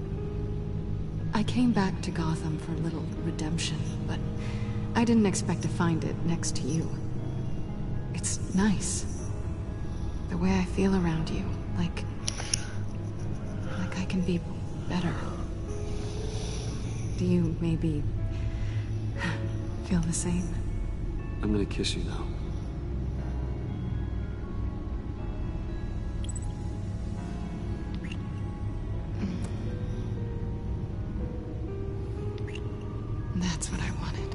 I came back to Gotham for a little redemption, but I didn't expect to find it next to you. It's nice. The way I feel around you, like I can be better. Do you maybe feel the same? I'm gonna kiss you now. That's what I wanted.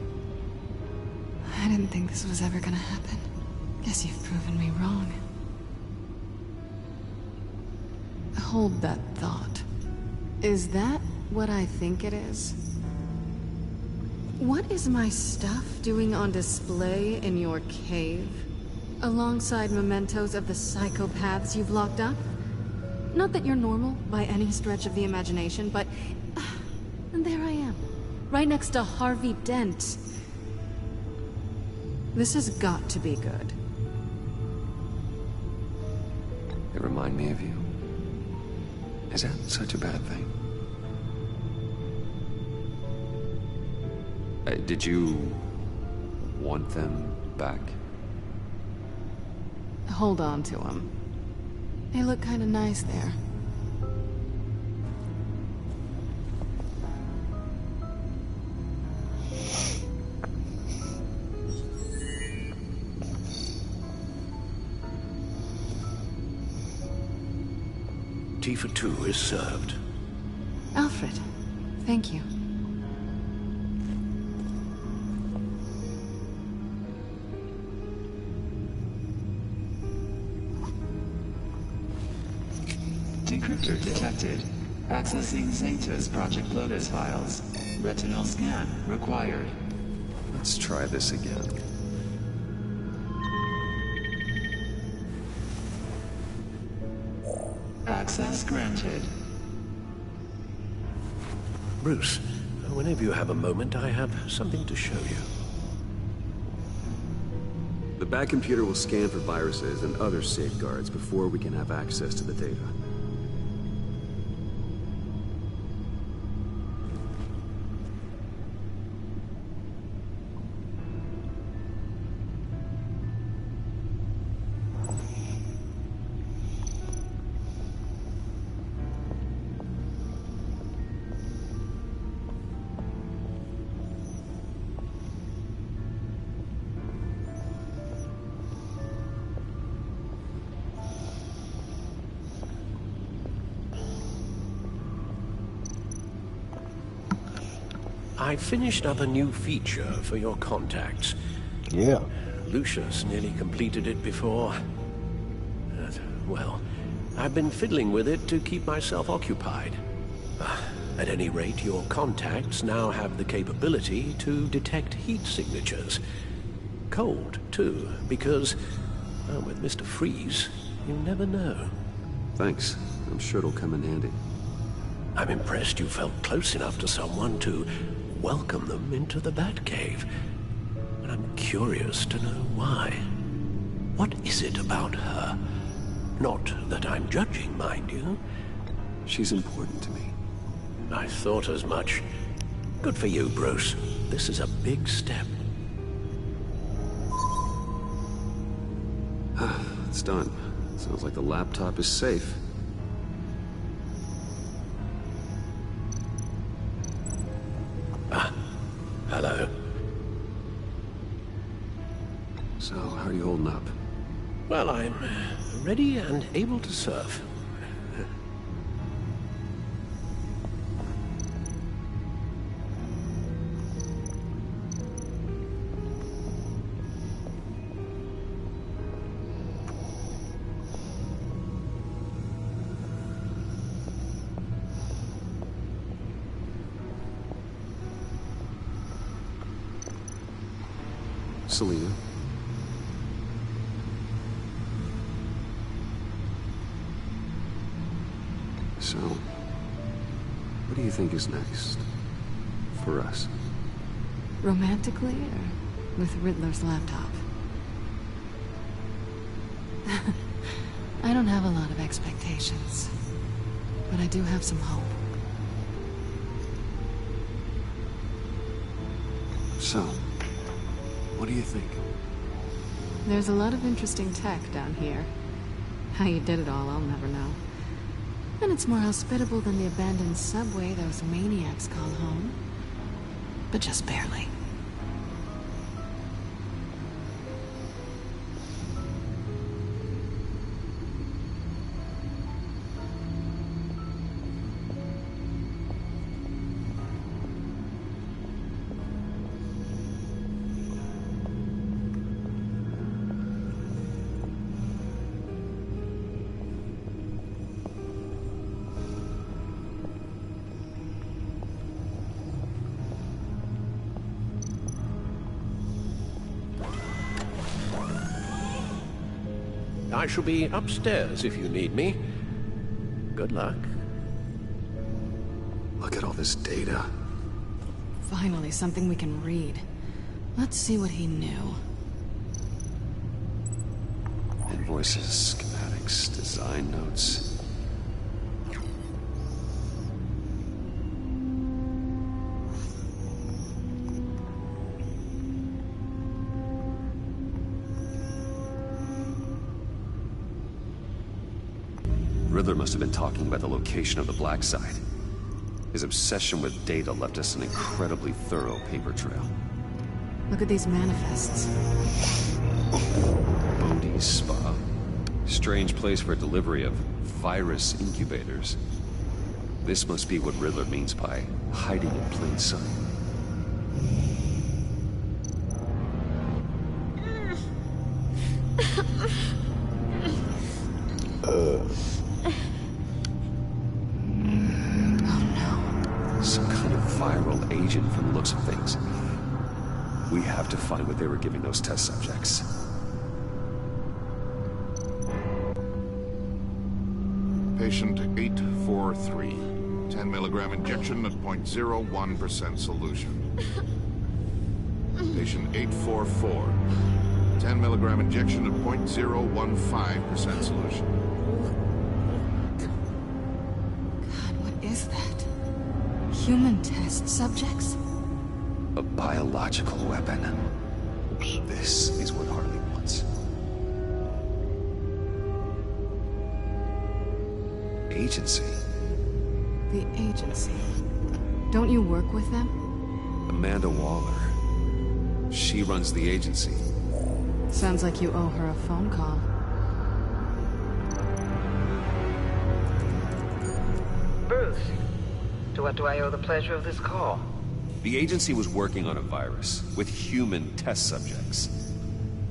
I didn't think this was ever gonna happen. Guess you've proven me wrong. Hold that thought. Is that what I think it is? What is my stuff doing on display in your cave? Alongside mementos of the psychopaths you've locked up? Not that you're normal by any stretch of the imagination, but... and there I am. Right next to Harvey Dent. This has got to be good. They remind me of you. Is that such a bad thing? Did you want them back? Hold on to them. They look kind of nice there. Tea for two is served. Alfred, thank you. Decryptor detected. Accessing Zeta's Project Lotus files. Retinal scan required. Let's try this again. Access granted. Bruce, whenever you have a moment, I have something to show you. The back computer will scan for viruses and other safeguards before we can have access to the data. I finished up a new feature for your contacts. Yeah. Lucius nearly completed it before. Well, I've been fiddling with it to keep myself occupied. At any rate, your contacts now have the capability to detect heat signatures. Cold, too, because, well, with Mr. Freeze, you never know. Thanks. I'm sure it'll come in handy. I'm impressed you felt close enough to someone to welcome them into the Batcave. And I'm curious to know why. What is it about her? Not that I'm judging, mind you. She's important to me. I thought as much. Good for you, Bruce. This is a big step. It's done. Sounds like the laptop is safe. Hello. So, how are you holding up? Well, I'm ready and able to serve. Selina. So, what do you think is next? For us? Romantically, or with Riddler's laptop? I don't have a lot of expectations, but I do have some hope. So, what do you think? There's a lot of interesting tech down here. How you did it all, I'll never know. And it's more hospitable than the abandoned subway those maniacs call home. But just barely. I shall be upstairs if you need me. Good luck. Look at all this data. Finally, something we can read. Let's see what he knew. Invoices, schematics, design notes. Riddler must have been talking about the location of the Black Site. His obsession with data left us an incredibly thorough paper trail. Look at these manifests. Bodhi's Spa. Strange place for delivery of virus incubators. This must be what Riddler means by hiding in plain sight. Some kind of viral agent from the looks of things. We have to find what they were giving those test subjects. Patient 843. 10 milligram injection at 0.01% solution. Patient 844. 10 milligram injection at 0.015% solution. God, what is that? Human test subjects? A biological weapon. This is what Harley wants. Agency. The agency. Don't you work with them? Amanda Waller. She runs the agency. Sounds like you owe her a phone call. Bruce, to what do I owe the pleasure of this call? The agency was working on a virus with human test subjects.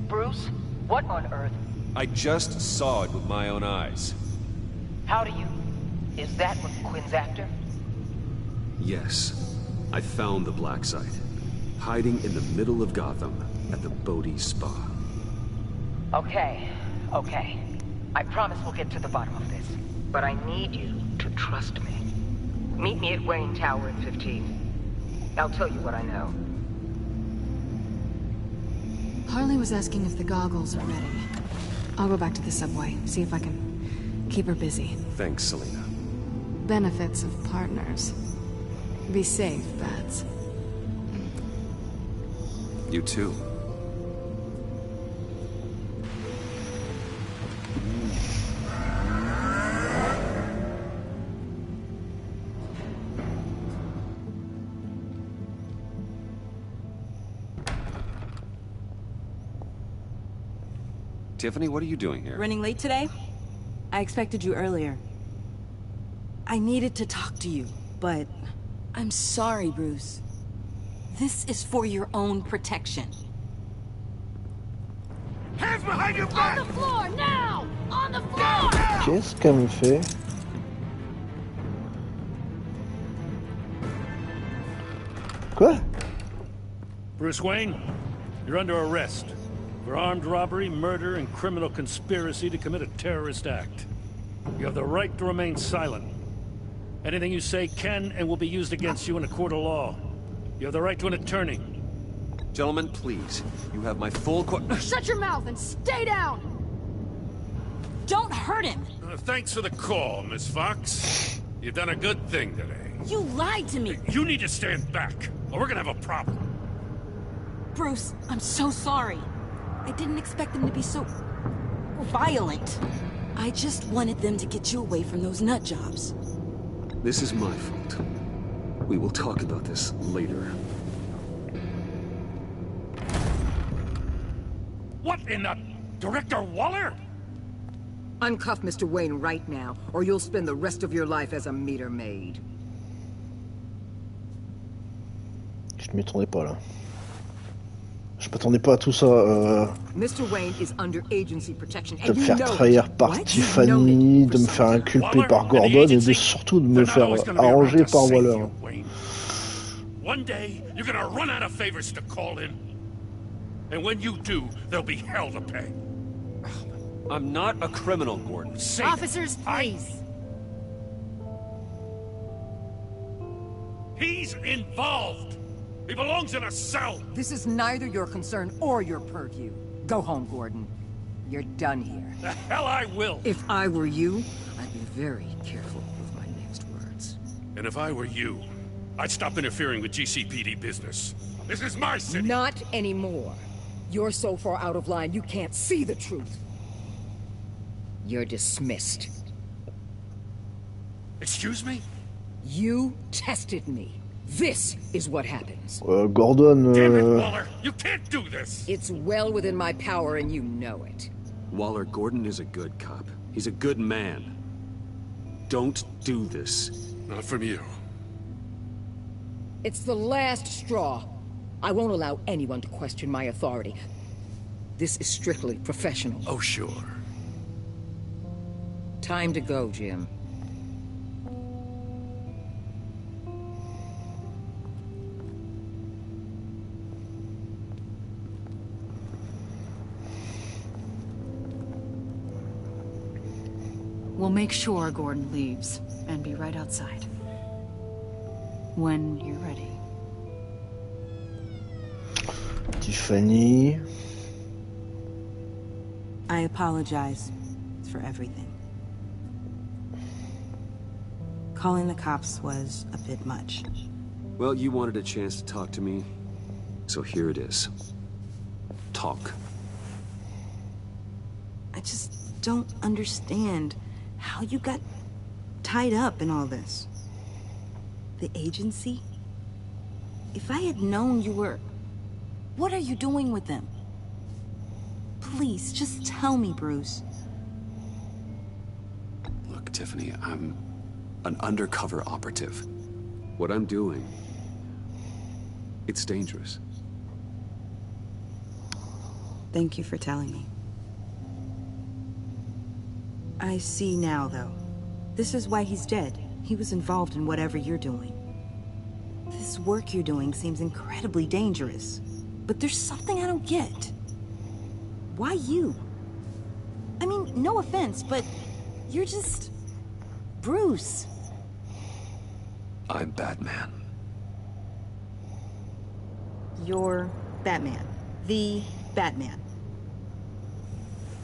Bruce, what on earth? I just saw it with my own eyes. How do you... Is that what Quinn's after? Yes. I found the Black Site. Hiding in the middle of Gotham at the Bodhi Spa. Okay. I promise we'll get to the bottom of this. But I need you to trust me. Meet me at Wayne Tower in 15. I'll tell you what I know. Harley was asking if the goggles are ready. I'll go back to the subway, see if I can keep her busy. Thanks, Selina. Benefits of partners. Be safe, Bats. You too. Tiffany, what are you doing here? Running late today? I expected you earlier. I needed to talk to you, but... I'm sorry, Bruce. This is for your own protection. Hands behind your back! On the floor, now! On the floor! Qu'est-ce qu'elle me fait? Quoi? Bruce Wayne, you're under arrest for armed robbery, murder, and criminal conspiracy to commit a terrorist act. You have the right to remain silent. Anything you say can and will be used against you in a court of law. You have the right to an attorney. Gentlemen, please. You have my full Shut your mouth and stay down! Don't hurt him! Thanks for the call, Miss Fox. You've done a good thing today. You lied to me! You need to stand back, or we're gonna have a problem. Bruce, I'm so sorry. I didn't expect them to be so... violent. I just wanted them to get you away from those nut jobs. This is my fault. We will talk about this later. What in the... Director Waller? Uncuff Mr. Wayne right now, or you'll spend the rest of your life as a meter maid. Je m'y attendais pas là. Je m'attendais pas à tout ça. Mr. Wayne is under agency protection, De and me you faire know trahir it. par What? Tiffany, de me faire inculper par Gordon et surtout de me faire arranger par Waller. One day, you're gonna run out of favors to call in. And when you do, there'll be hell to pay. I'm not a criminal, Gordon. Officers, please. He's involved. He belongs in a cell. This is neither your concern or your purview. Go home, Gordon. You're done here. The hell I will. If I were you, I'd be very careful with my next words. And if I were you, I'd stop interfering with GCPD business. This is my city. Not anymore. You're so far out of line, you can't see the truth. You're dismissed. Excuse me? You tested me. This is what happens. Gordon... Damn it, Waller! You can't do this! It's well within my power and you know it. Waller, Gordon is a good cop. He's a good man. Don't do this. Not from you. It's the last straw. I won't allow anyone to question my authority. This is strictly professional. Oh, sure. Time to go, Jim. We'll make sure Gordon leaves, and be right outside. When you're ready. Tiffany... I apologize for everything. Calling the cops was a bit much. Well, you wanted a chance to talk to me, so here it is. Talk. I just don't understand how you got tied up in all this. The agency? If I had known you were... What are you doing with them? Please, just tell me, Bruce. Look, Tiffany, I'm an undercover operative. What I'm doing, it's dangerous. Thank you for telling me. I see now, though. This is why he's dead. He was involved in whatever you're doing. This work you're doing seems incredibly dangerous. But there's something I don't get. Why you? I mean, no offense, but you're just... Bruce. I'm Batman. You're Batman. The Batman.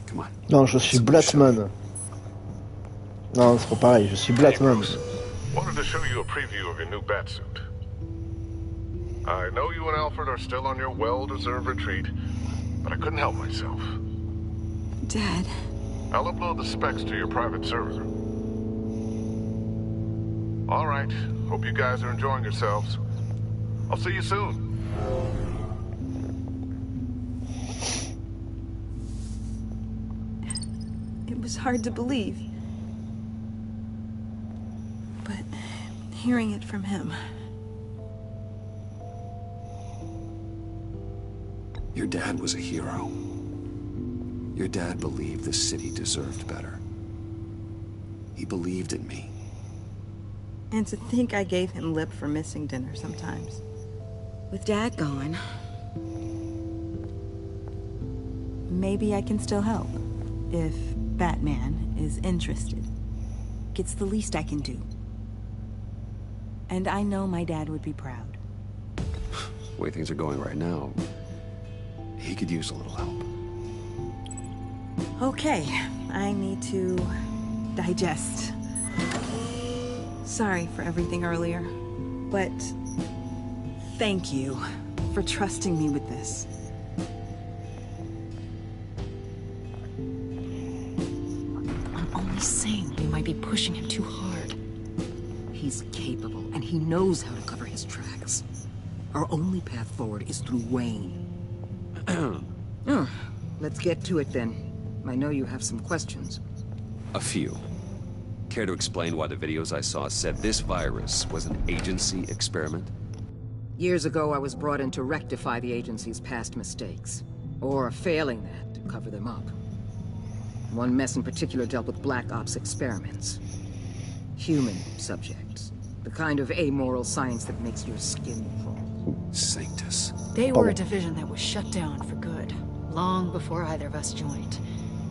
Come on. Non, je suis Blatman. Non, c'est pas pareil, je suis Blatman. Wanted to show you a preview of your new batsuit. I know you and Alfred are still on your well-deserved retreat, but I couldn't help myself. Dad. I'll upload the specs to your private server. All right. Hope you guys are enjoying yourselves. I'll see you soon. was hard to believe. But hearing it from him... Your dad was a hero. Your dad believed the city deserved better. He believed in me. And to think I gave him lip for missing dinner sometimes. With Dad gone, maybe I can still help. If Batman is interested. It's the least I can do. And I know my dad would be proud. The way things are going right now, he could use a little help. Okay, I need to digest. Sorry for everything earlier, but thank you for trusting me with this. I'm only saying we might be pushing him too hard. He's capable, and he knows how to cover his tracks. Our only path forward is through Wayne. Let's get to it then. I know you have some questions. A few. Care to explain why the videos I saw said this virus was an agency experiment? Years ago, I was brought in to rectify the agency's past mistakes. Or failing that, to cover them up. One mess in particular dealt with Black Ops experiments. Human subjects. The kind of amoral science that makes your skin crawl. Sanctus. They were a division that was shut down for good, long before either of us joined.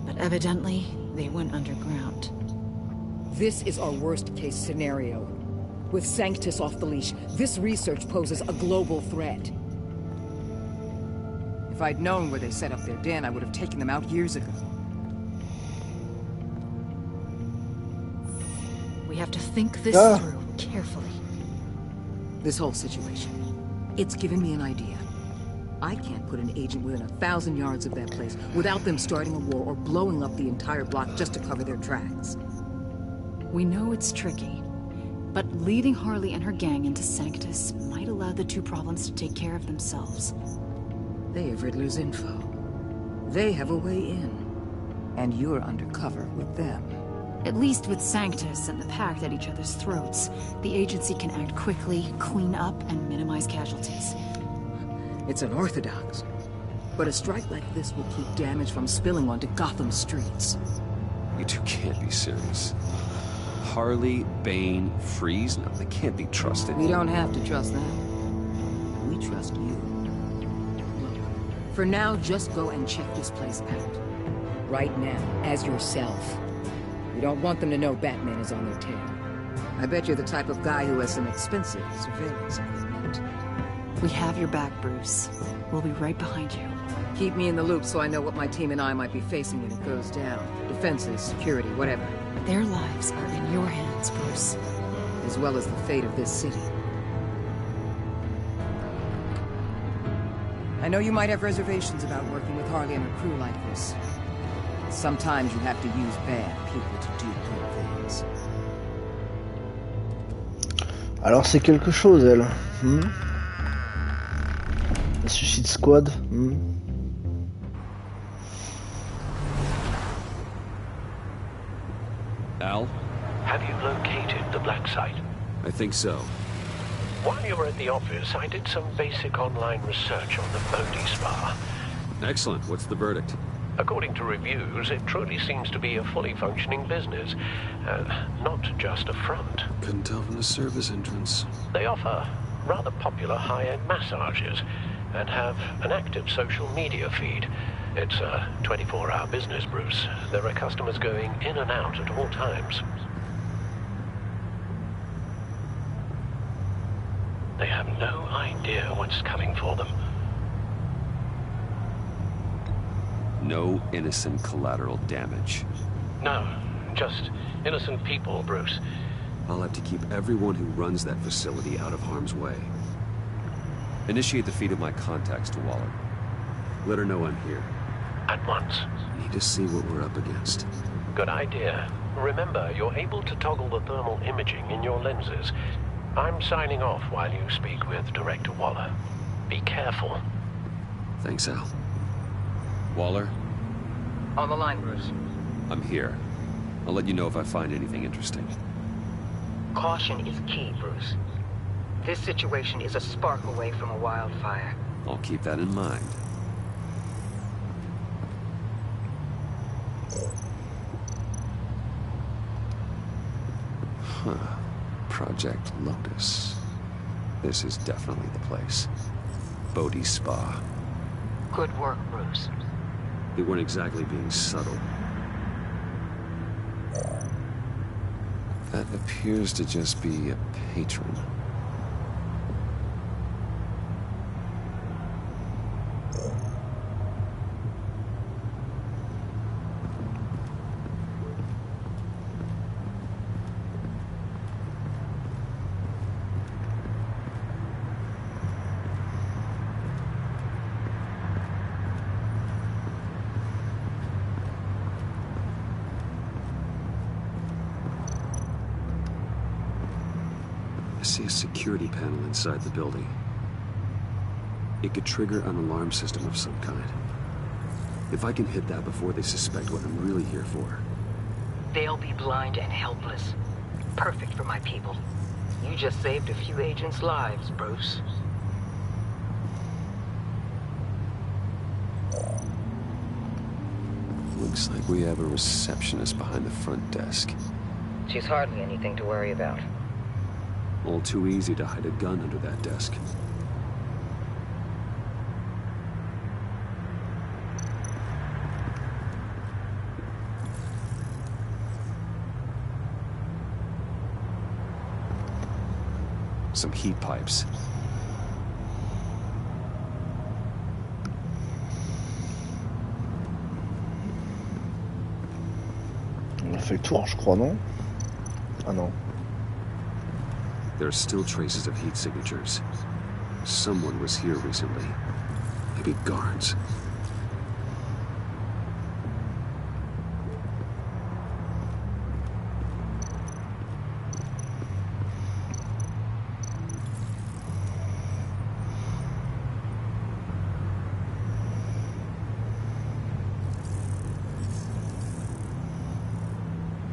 But evidently, they went underground. This is our worst-case scenario. With Sanctus off the leash, this research poses a global threat. If I'd known where they set up their den, I would have taken them out years ago. We have to think this through carefully. This whole situation, it's given me an idea. I can't put an agent within 1,000 yards of that place without them starting a war or blowing up the entire block just to cover their tracks. We know it's tricky, but leading Harley and her gang into Sanctus might allow the two problems to take care of themselves. They have Riddler's info. They have a way in. And you're undercover with them. At least with Sanctus and the Pact at each other's throats, the agency can act quickly, clean up, and minimize casualties. It's unorthodox. But a strike like this will keep damage from spilling onto Gotham streets. You two can't be serious. Harley, Bane, Freeze? No, they can't be trusted. We don't have to trust them. We trust you. Look, for now, just go and check this place out. Right now, as yourself. We don't want them to know Batman is on their tail. I bet you're the type of guy who has some expensive surveillance equipment. We have your back, Bruce. We'll be right behind you. Keep me in the loop so I know what my team and I might be facing when it goes down. Defenses, security, whatever. Their lives are in your hands, Bruce. As well as the fate of this city. I know you might have reservations about working with Harley and her crew like this. Sometimes you have to use bad people to do good things. Alors c'est quelque chose, elle. La Suicide Squad. Al? Have you located the black site? I think so. While you were at the office, I did some basic online research on the Bodhi Spa. Excellent. What's the verdict? According to reviews, it truly seems to be a fully functioning business. Not just a front. Couldn't tell from the service entrance. They offer rather popular high-end massages and have an active social media feed. It's a 24-hour business, Bruce. There are customers going in and out at all times. They have no idea what's coming for them. No innocent collateral damage. No, just innocent people, Bruce. I'll have to keep everyone who runs that facility out of harm's way. Initiate the feed of my contacts to Waller. Let her know I'm here. At once. Need to see what we're up against. Good idea. Remember, you're able to toggle the thermal imaging in your lenses. I'm signing off while you speak with Director Waller. Be careful. Thanks, Al. Waller? On the line, Bruce. I'm here. I'll let you know if I find anything interesting. Caution is key, Bruce. This situation is a spark away from a wildfire. I'll keep that in mind. Huh. Project Lotus. This is definitely the place. Bodhi's Spa. Good work, Bruce. They weren't exactly being subtle. That appears to just be a patron. I see a security panel inside the building. It could trigger an alarm system of some kind. If I can hit that before they suspect what I'm really here for. They'll be blind and helpless. Perfect for my people. You just saved a few agents' lives, Bruce. Looks like we have a receptionist behind the front desk. She's hardly anything to worry about. All too easy to hide a gun under that desk. Some heat pipes. On a fait le tour, je crois, non? Ah non. There are still traces of heat signatures. Someone was here recently. Maybe guards.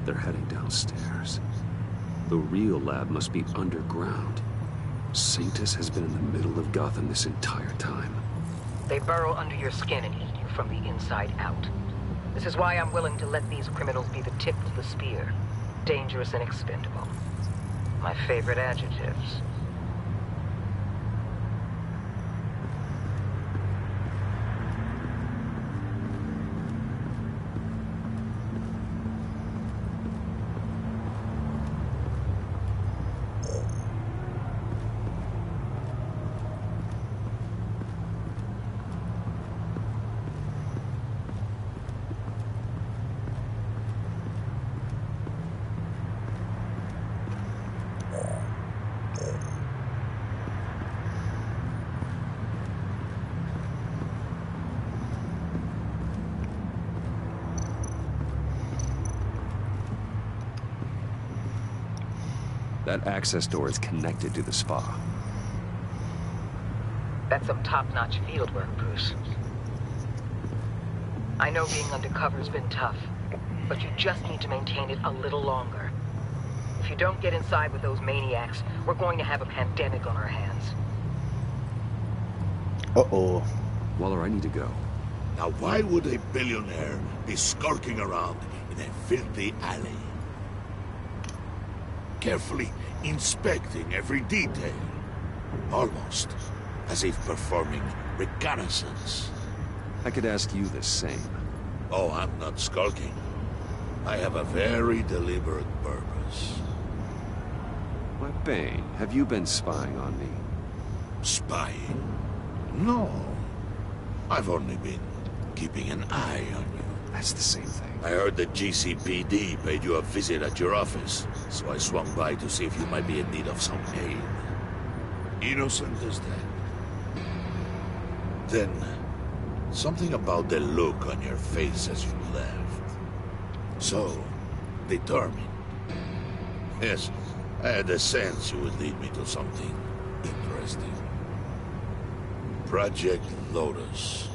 They're heading downstairs. The real lab must be underground. Sanctus has been in the middle of Gotham this entire time. They burrow under your skin and eat you from the inside out. This is why I'm willing to let these criminals be the tip of the spear. Dangerous and expendable. My favorite adjectives. That access door is connected to the spa. That's some top-notch field work, Bruce. I know being undercover's been tough, but you just need to maintain it a little longer. If you don't get inside with those maniacs, we're going to have a pandemic on our hands. Uh-oh. Waller, I need to go. Now why would a billionaire be skulking around in a filthy alley? Carefully inspecting every detail. Almost as if performing reconnaissance. I could ask you the same. Oh, I'm not skulking. I have a very deliberate purpose. Why, Bane, have you been spying on me? Spying? No. I've only been keeping an eye on you. That's the same thing. I heard the GCPD paid you a visit at your office, so I swung by to see if you might be in need of some aid. Innocent as that. Then, something about the look on your face as you left. So, determined. Yes, I had a sense you would lead me to something interesting. Project Lotus.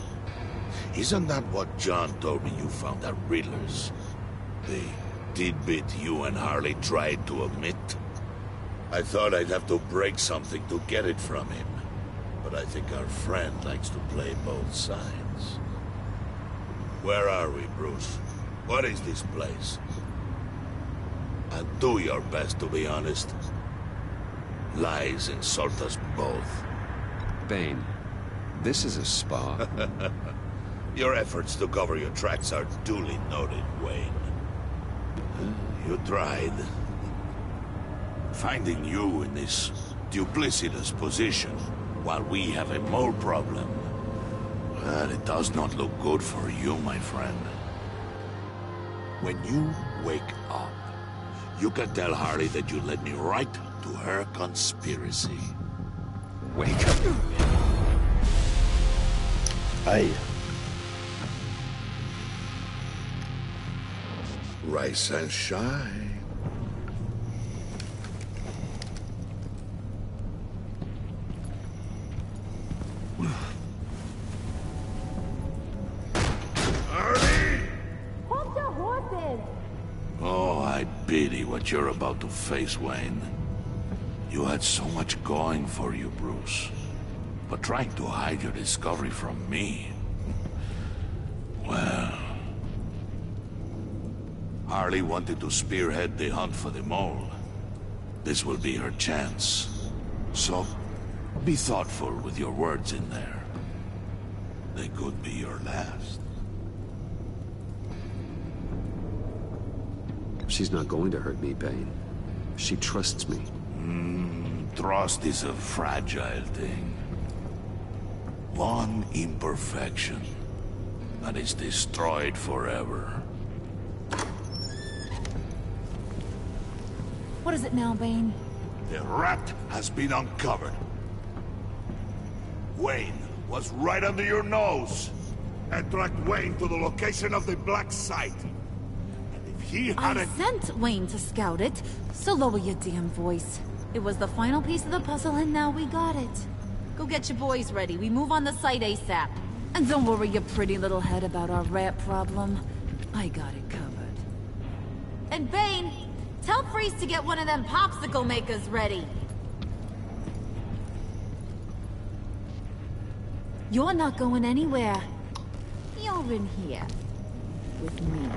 Isn't that what John told me you found at Riddler's? The tidbit you and Harley tried to omit? I thought I'd have to break something to get it from him. But I think our friend likes to play both sides. Where are we, Bruce? What is this place? And do your best to be honest. Lies insult us both. Bane, this is a spa. Your efforts to cover your tracks are duly noted, Wayne. You tried. Finding you in this duplicitous position while we have a mole problem. Well, it does not look good for you, my friend. When you wake up, you can tell Harley that you led me right to her conspiracy. Wake up. Aye. Rise and shine. Oh, I pity what you're about to face, Wayne. You had so much going for you, Bruce. But trying to hide your discovery from me... Well... Harley wanted to spearhead the hunt for the mole. This will be her chance. So, be thoughtful with your words in there. They could be your last. She's not going to hurt me, Bane. She trusts me. Trust is a fragile thing. One imperfection, and it's destroyed forever. What is it now, Bane? The rat has been uncovered. Wayne was right under your nose. And tracked Wayne to the location of the black site. And if he hadn't... I sent Wayne to scout it, so lower your damn voice. It was the final piece of the puzzle, and now we got it. Go get your boys ready. We move on the site ASAP. And don't worry your pretty little head about our rat problem. I got it covered. And Bane, tell Freeze to get one of them popsicle makers ready. You're not going anywhere. You're in here. With me.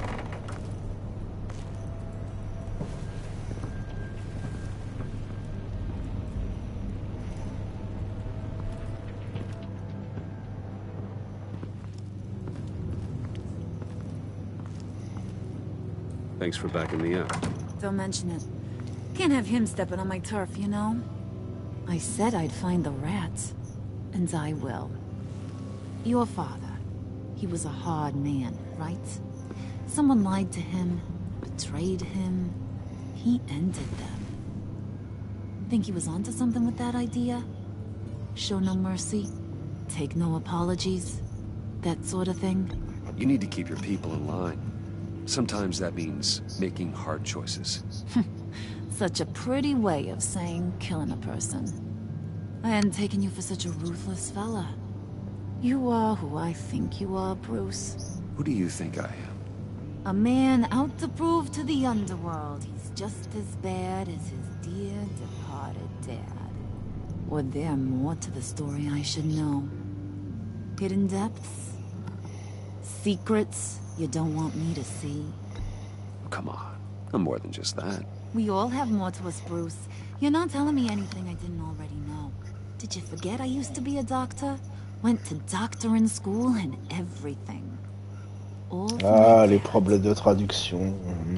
Thanks for backing me up. Don't mention it. Can't have him stepping on my turf, you know? I said I'd find the rats. And I will. Your father. He was a hard man, right? Someone lied to him, betrayed him. He ended them. Think he was onto something with that idea? Show no mercy? Take no apologies? That sort of thing? You need to keep your people in line. Sometimes that means making hard choices. Such a pretty way of saying killing a person. I hadn't taken you for such a ruthless fella. You are who I think you are, Bruce. Who do you think I am? A man out to prove to the underworld he's just as bad as his dear departed dad. Or there more to the story I should know? Hidden depths? Secrets you don't want me to see? Come on. I'm more than just that. We all have more to us, Bruce. You're not telling me anything I didn't already know. Did you forget I used to be a doctor? Went to doctoring school and everything. All Ah, les problèmes de traduction.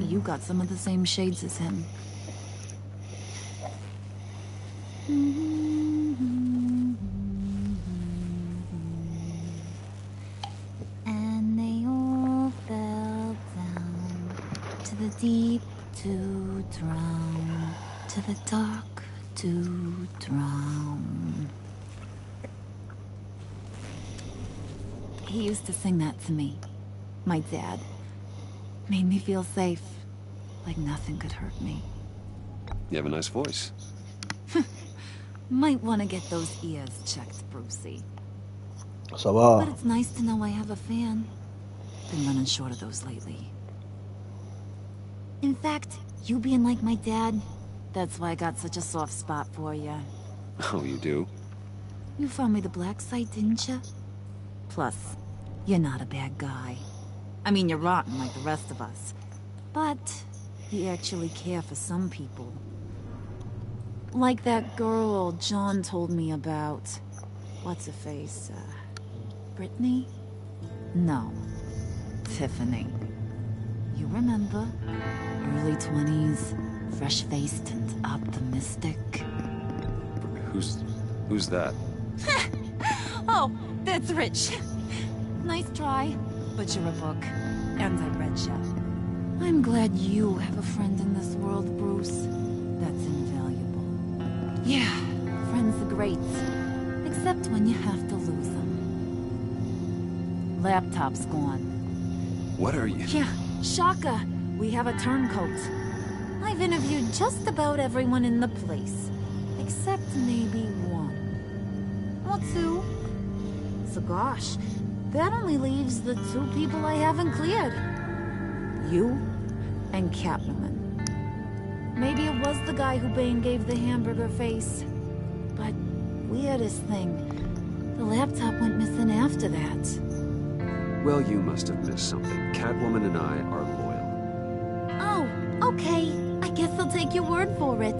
You got some of the same shades as him. And they all fell down to the deep to drown, to the dark to drown. He used to sing that to me. My dad. Made me feel safe. Like nothing could hurt me. You have a nice voice. Might want to get those ears checked, Brucey. Ça va. But it's nice to know I have a fan. Been running short of those lately. In fact, you being like my dad, that's why I got such a soft spot for you. Oh, you do? You found me the black site, didn't you? Plus, you're not a bad guy. I mean, you're rotten like the rest of us. But you actually care for some people. Like that girl John told me about. What's her face? Brittany? No. Tiffany. You remember? Early 20s, fresh-faced and optimistic. Who's that? Oh, that's Rich. Nice try, but you're a book, and I read ya. I'm glad you have a friend in this world, Bruce. That's invaluable. Yeah, friends are great, except when you have to lose them. Laptop's gone. What are you? Yeah, shocker. We have a turncoat. I've interviewed just about everyone in the place, except maybe one. Or two. So gosh, that only leaves the two people I haven't cleared. You and Catwoman. Maybe it was the guy who Bane gave the hamburger face. But weirdest thing, the laptop went missing after that. Well, you must have missed something. Catwoman and I are loyal. Oh, okay. I guess I'll take your word for it.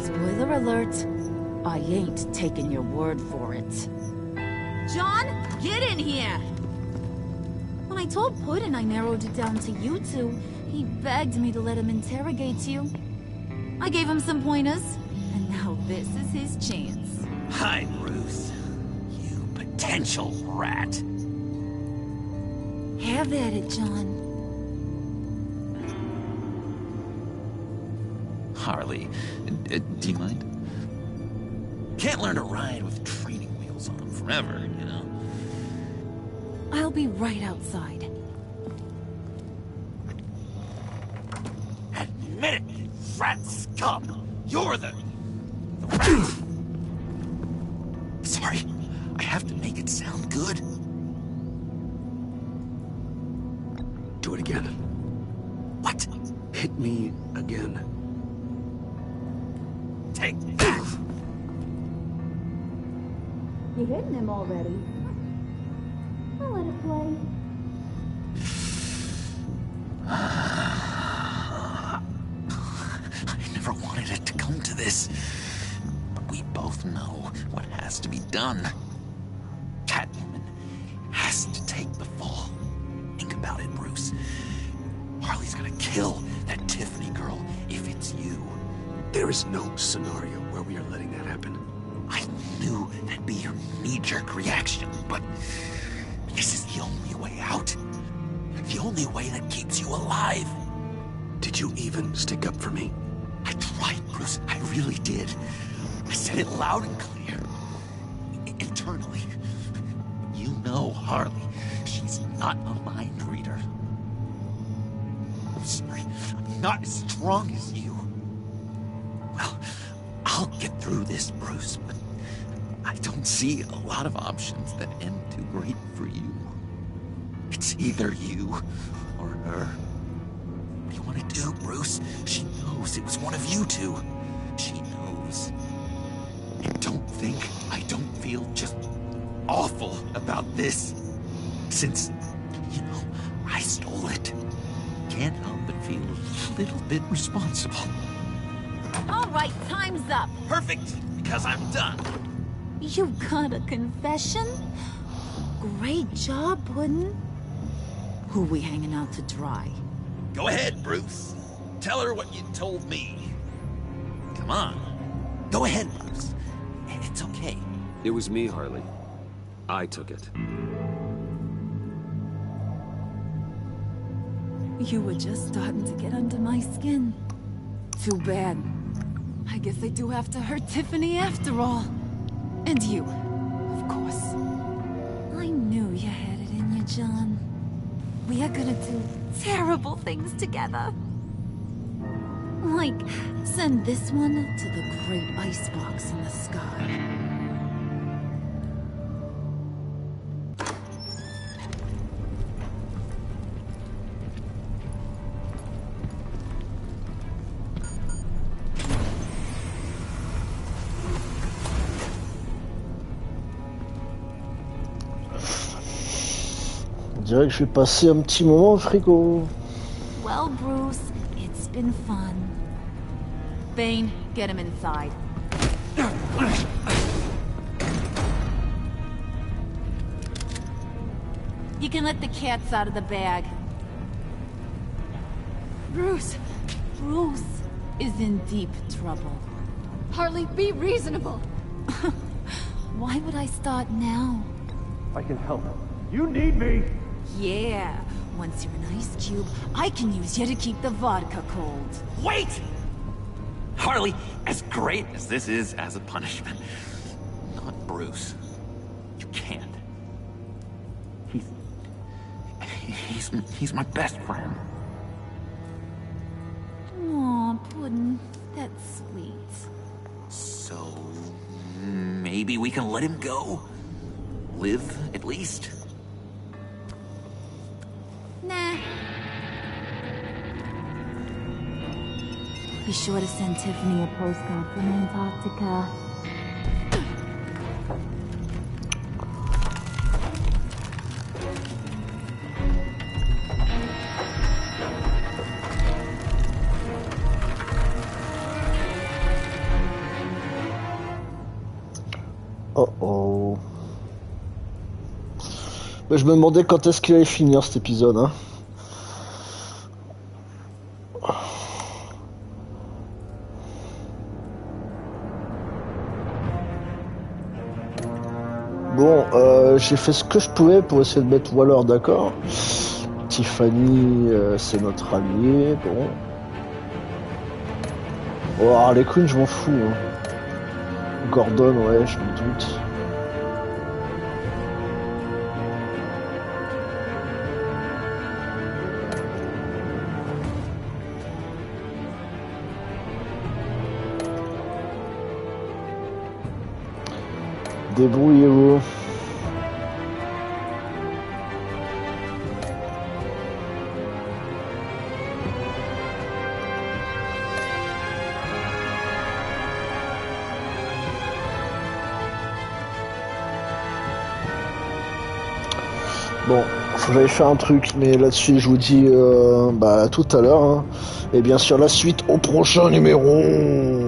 Spoiler alert. I ain't taking your word for it. John, get in here! When I told Puddin' I narrowed it down to you two, he begged me to let him interrogate you. I gave him some pointers, and now this is his chance. Hi, Bruce. You potential rat. Have at it, John. Harley, do you mind? Can't learn to ride with training wheels on forever, you know? I'll be right outside. Admit it, you rat scum! You're the Sorry, I have to make it sound good. Do it again. What? Hit me again. Take that! You hitting him already? I'll let it play. I never wanted it to come to this. But we both know what has to be done. Catwoman has to take the fall. Think about it, Bruce. Harley's gonna kill that Tiffany girl if it's you. There is no scenario where we are letting that happen. I knew that'd be your knee-jerk reaction, but this is the only way out. The only way that keeps you alive. Did you even stick up for me? I tried, Bruce. I really did. I said it loud and clear. Internally. You know Harley. She's not a mind reader. I'm sorry. I'm not as strong as you. Well, I'll get through this, Bruce, but I don't see a lot of options that end too great for you. It's either you or her. What do you want to do, Bruce? She knows it was one of you two. She knows. And don't think I don't feel just awful about this. Since, you know, I stole it. Can't help but feel a little bit responsible. All right, time's up. Perfect, because I'm done. You got a confession? Great job, Puddin'. Who we hanging out to dry? Go ahead, Bruce. Tell her what you told me. Come on. Go ahead, Bruce. It's okay. It was me, Harley. I took it. You were just starting to get under my skin. Too bad. I guess I do have to hurt Tiffany after all. And you, of course. I knew you had it in you, John. We are gonna do terrible things together. Like, send this one to the great icebox in the sky. On dirait que je vais passer un petit moment au frigo. Well, Bruce, it's been fun. Bane, get him inside. You can let the cats out of the bag. Bruce! Bruce is in deep trouble. Harley, be reasonable! Why would I start now? I can help. You need me! Yeah, once you're an ice cube, I can use you to keep the vodka cold. Wait! Harley, as great as this is as a punishment, not Bruce. You can't. He's my best friend. Aw, Puddin', that's sweet. So maybe we can let him go? Live, at least? Nah. Be sure to send Tiffany a postcard from Antarctica. Oh oh. Mais je me demandais quand est-ce qu'il allait finir cet épisode, hein. Bon, j'ai fait ce que je pouvais pour essayer de mettre Waller d'accord. Tiffany, c'est notre allié, bon. Oh, Harley Quinn, je m'en fous, hein. Gordon, ouais, je me doute. Débrouillez-vous. Bon, faut que j'aille faire un truc, mais là-dessus je vous dis à tout à l'heure, hein. Et bien sûr la suite au prochain numéro.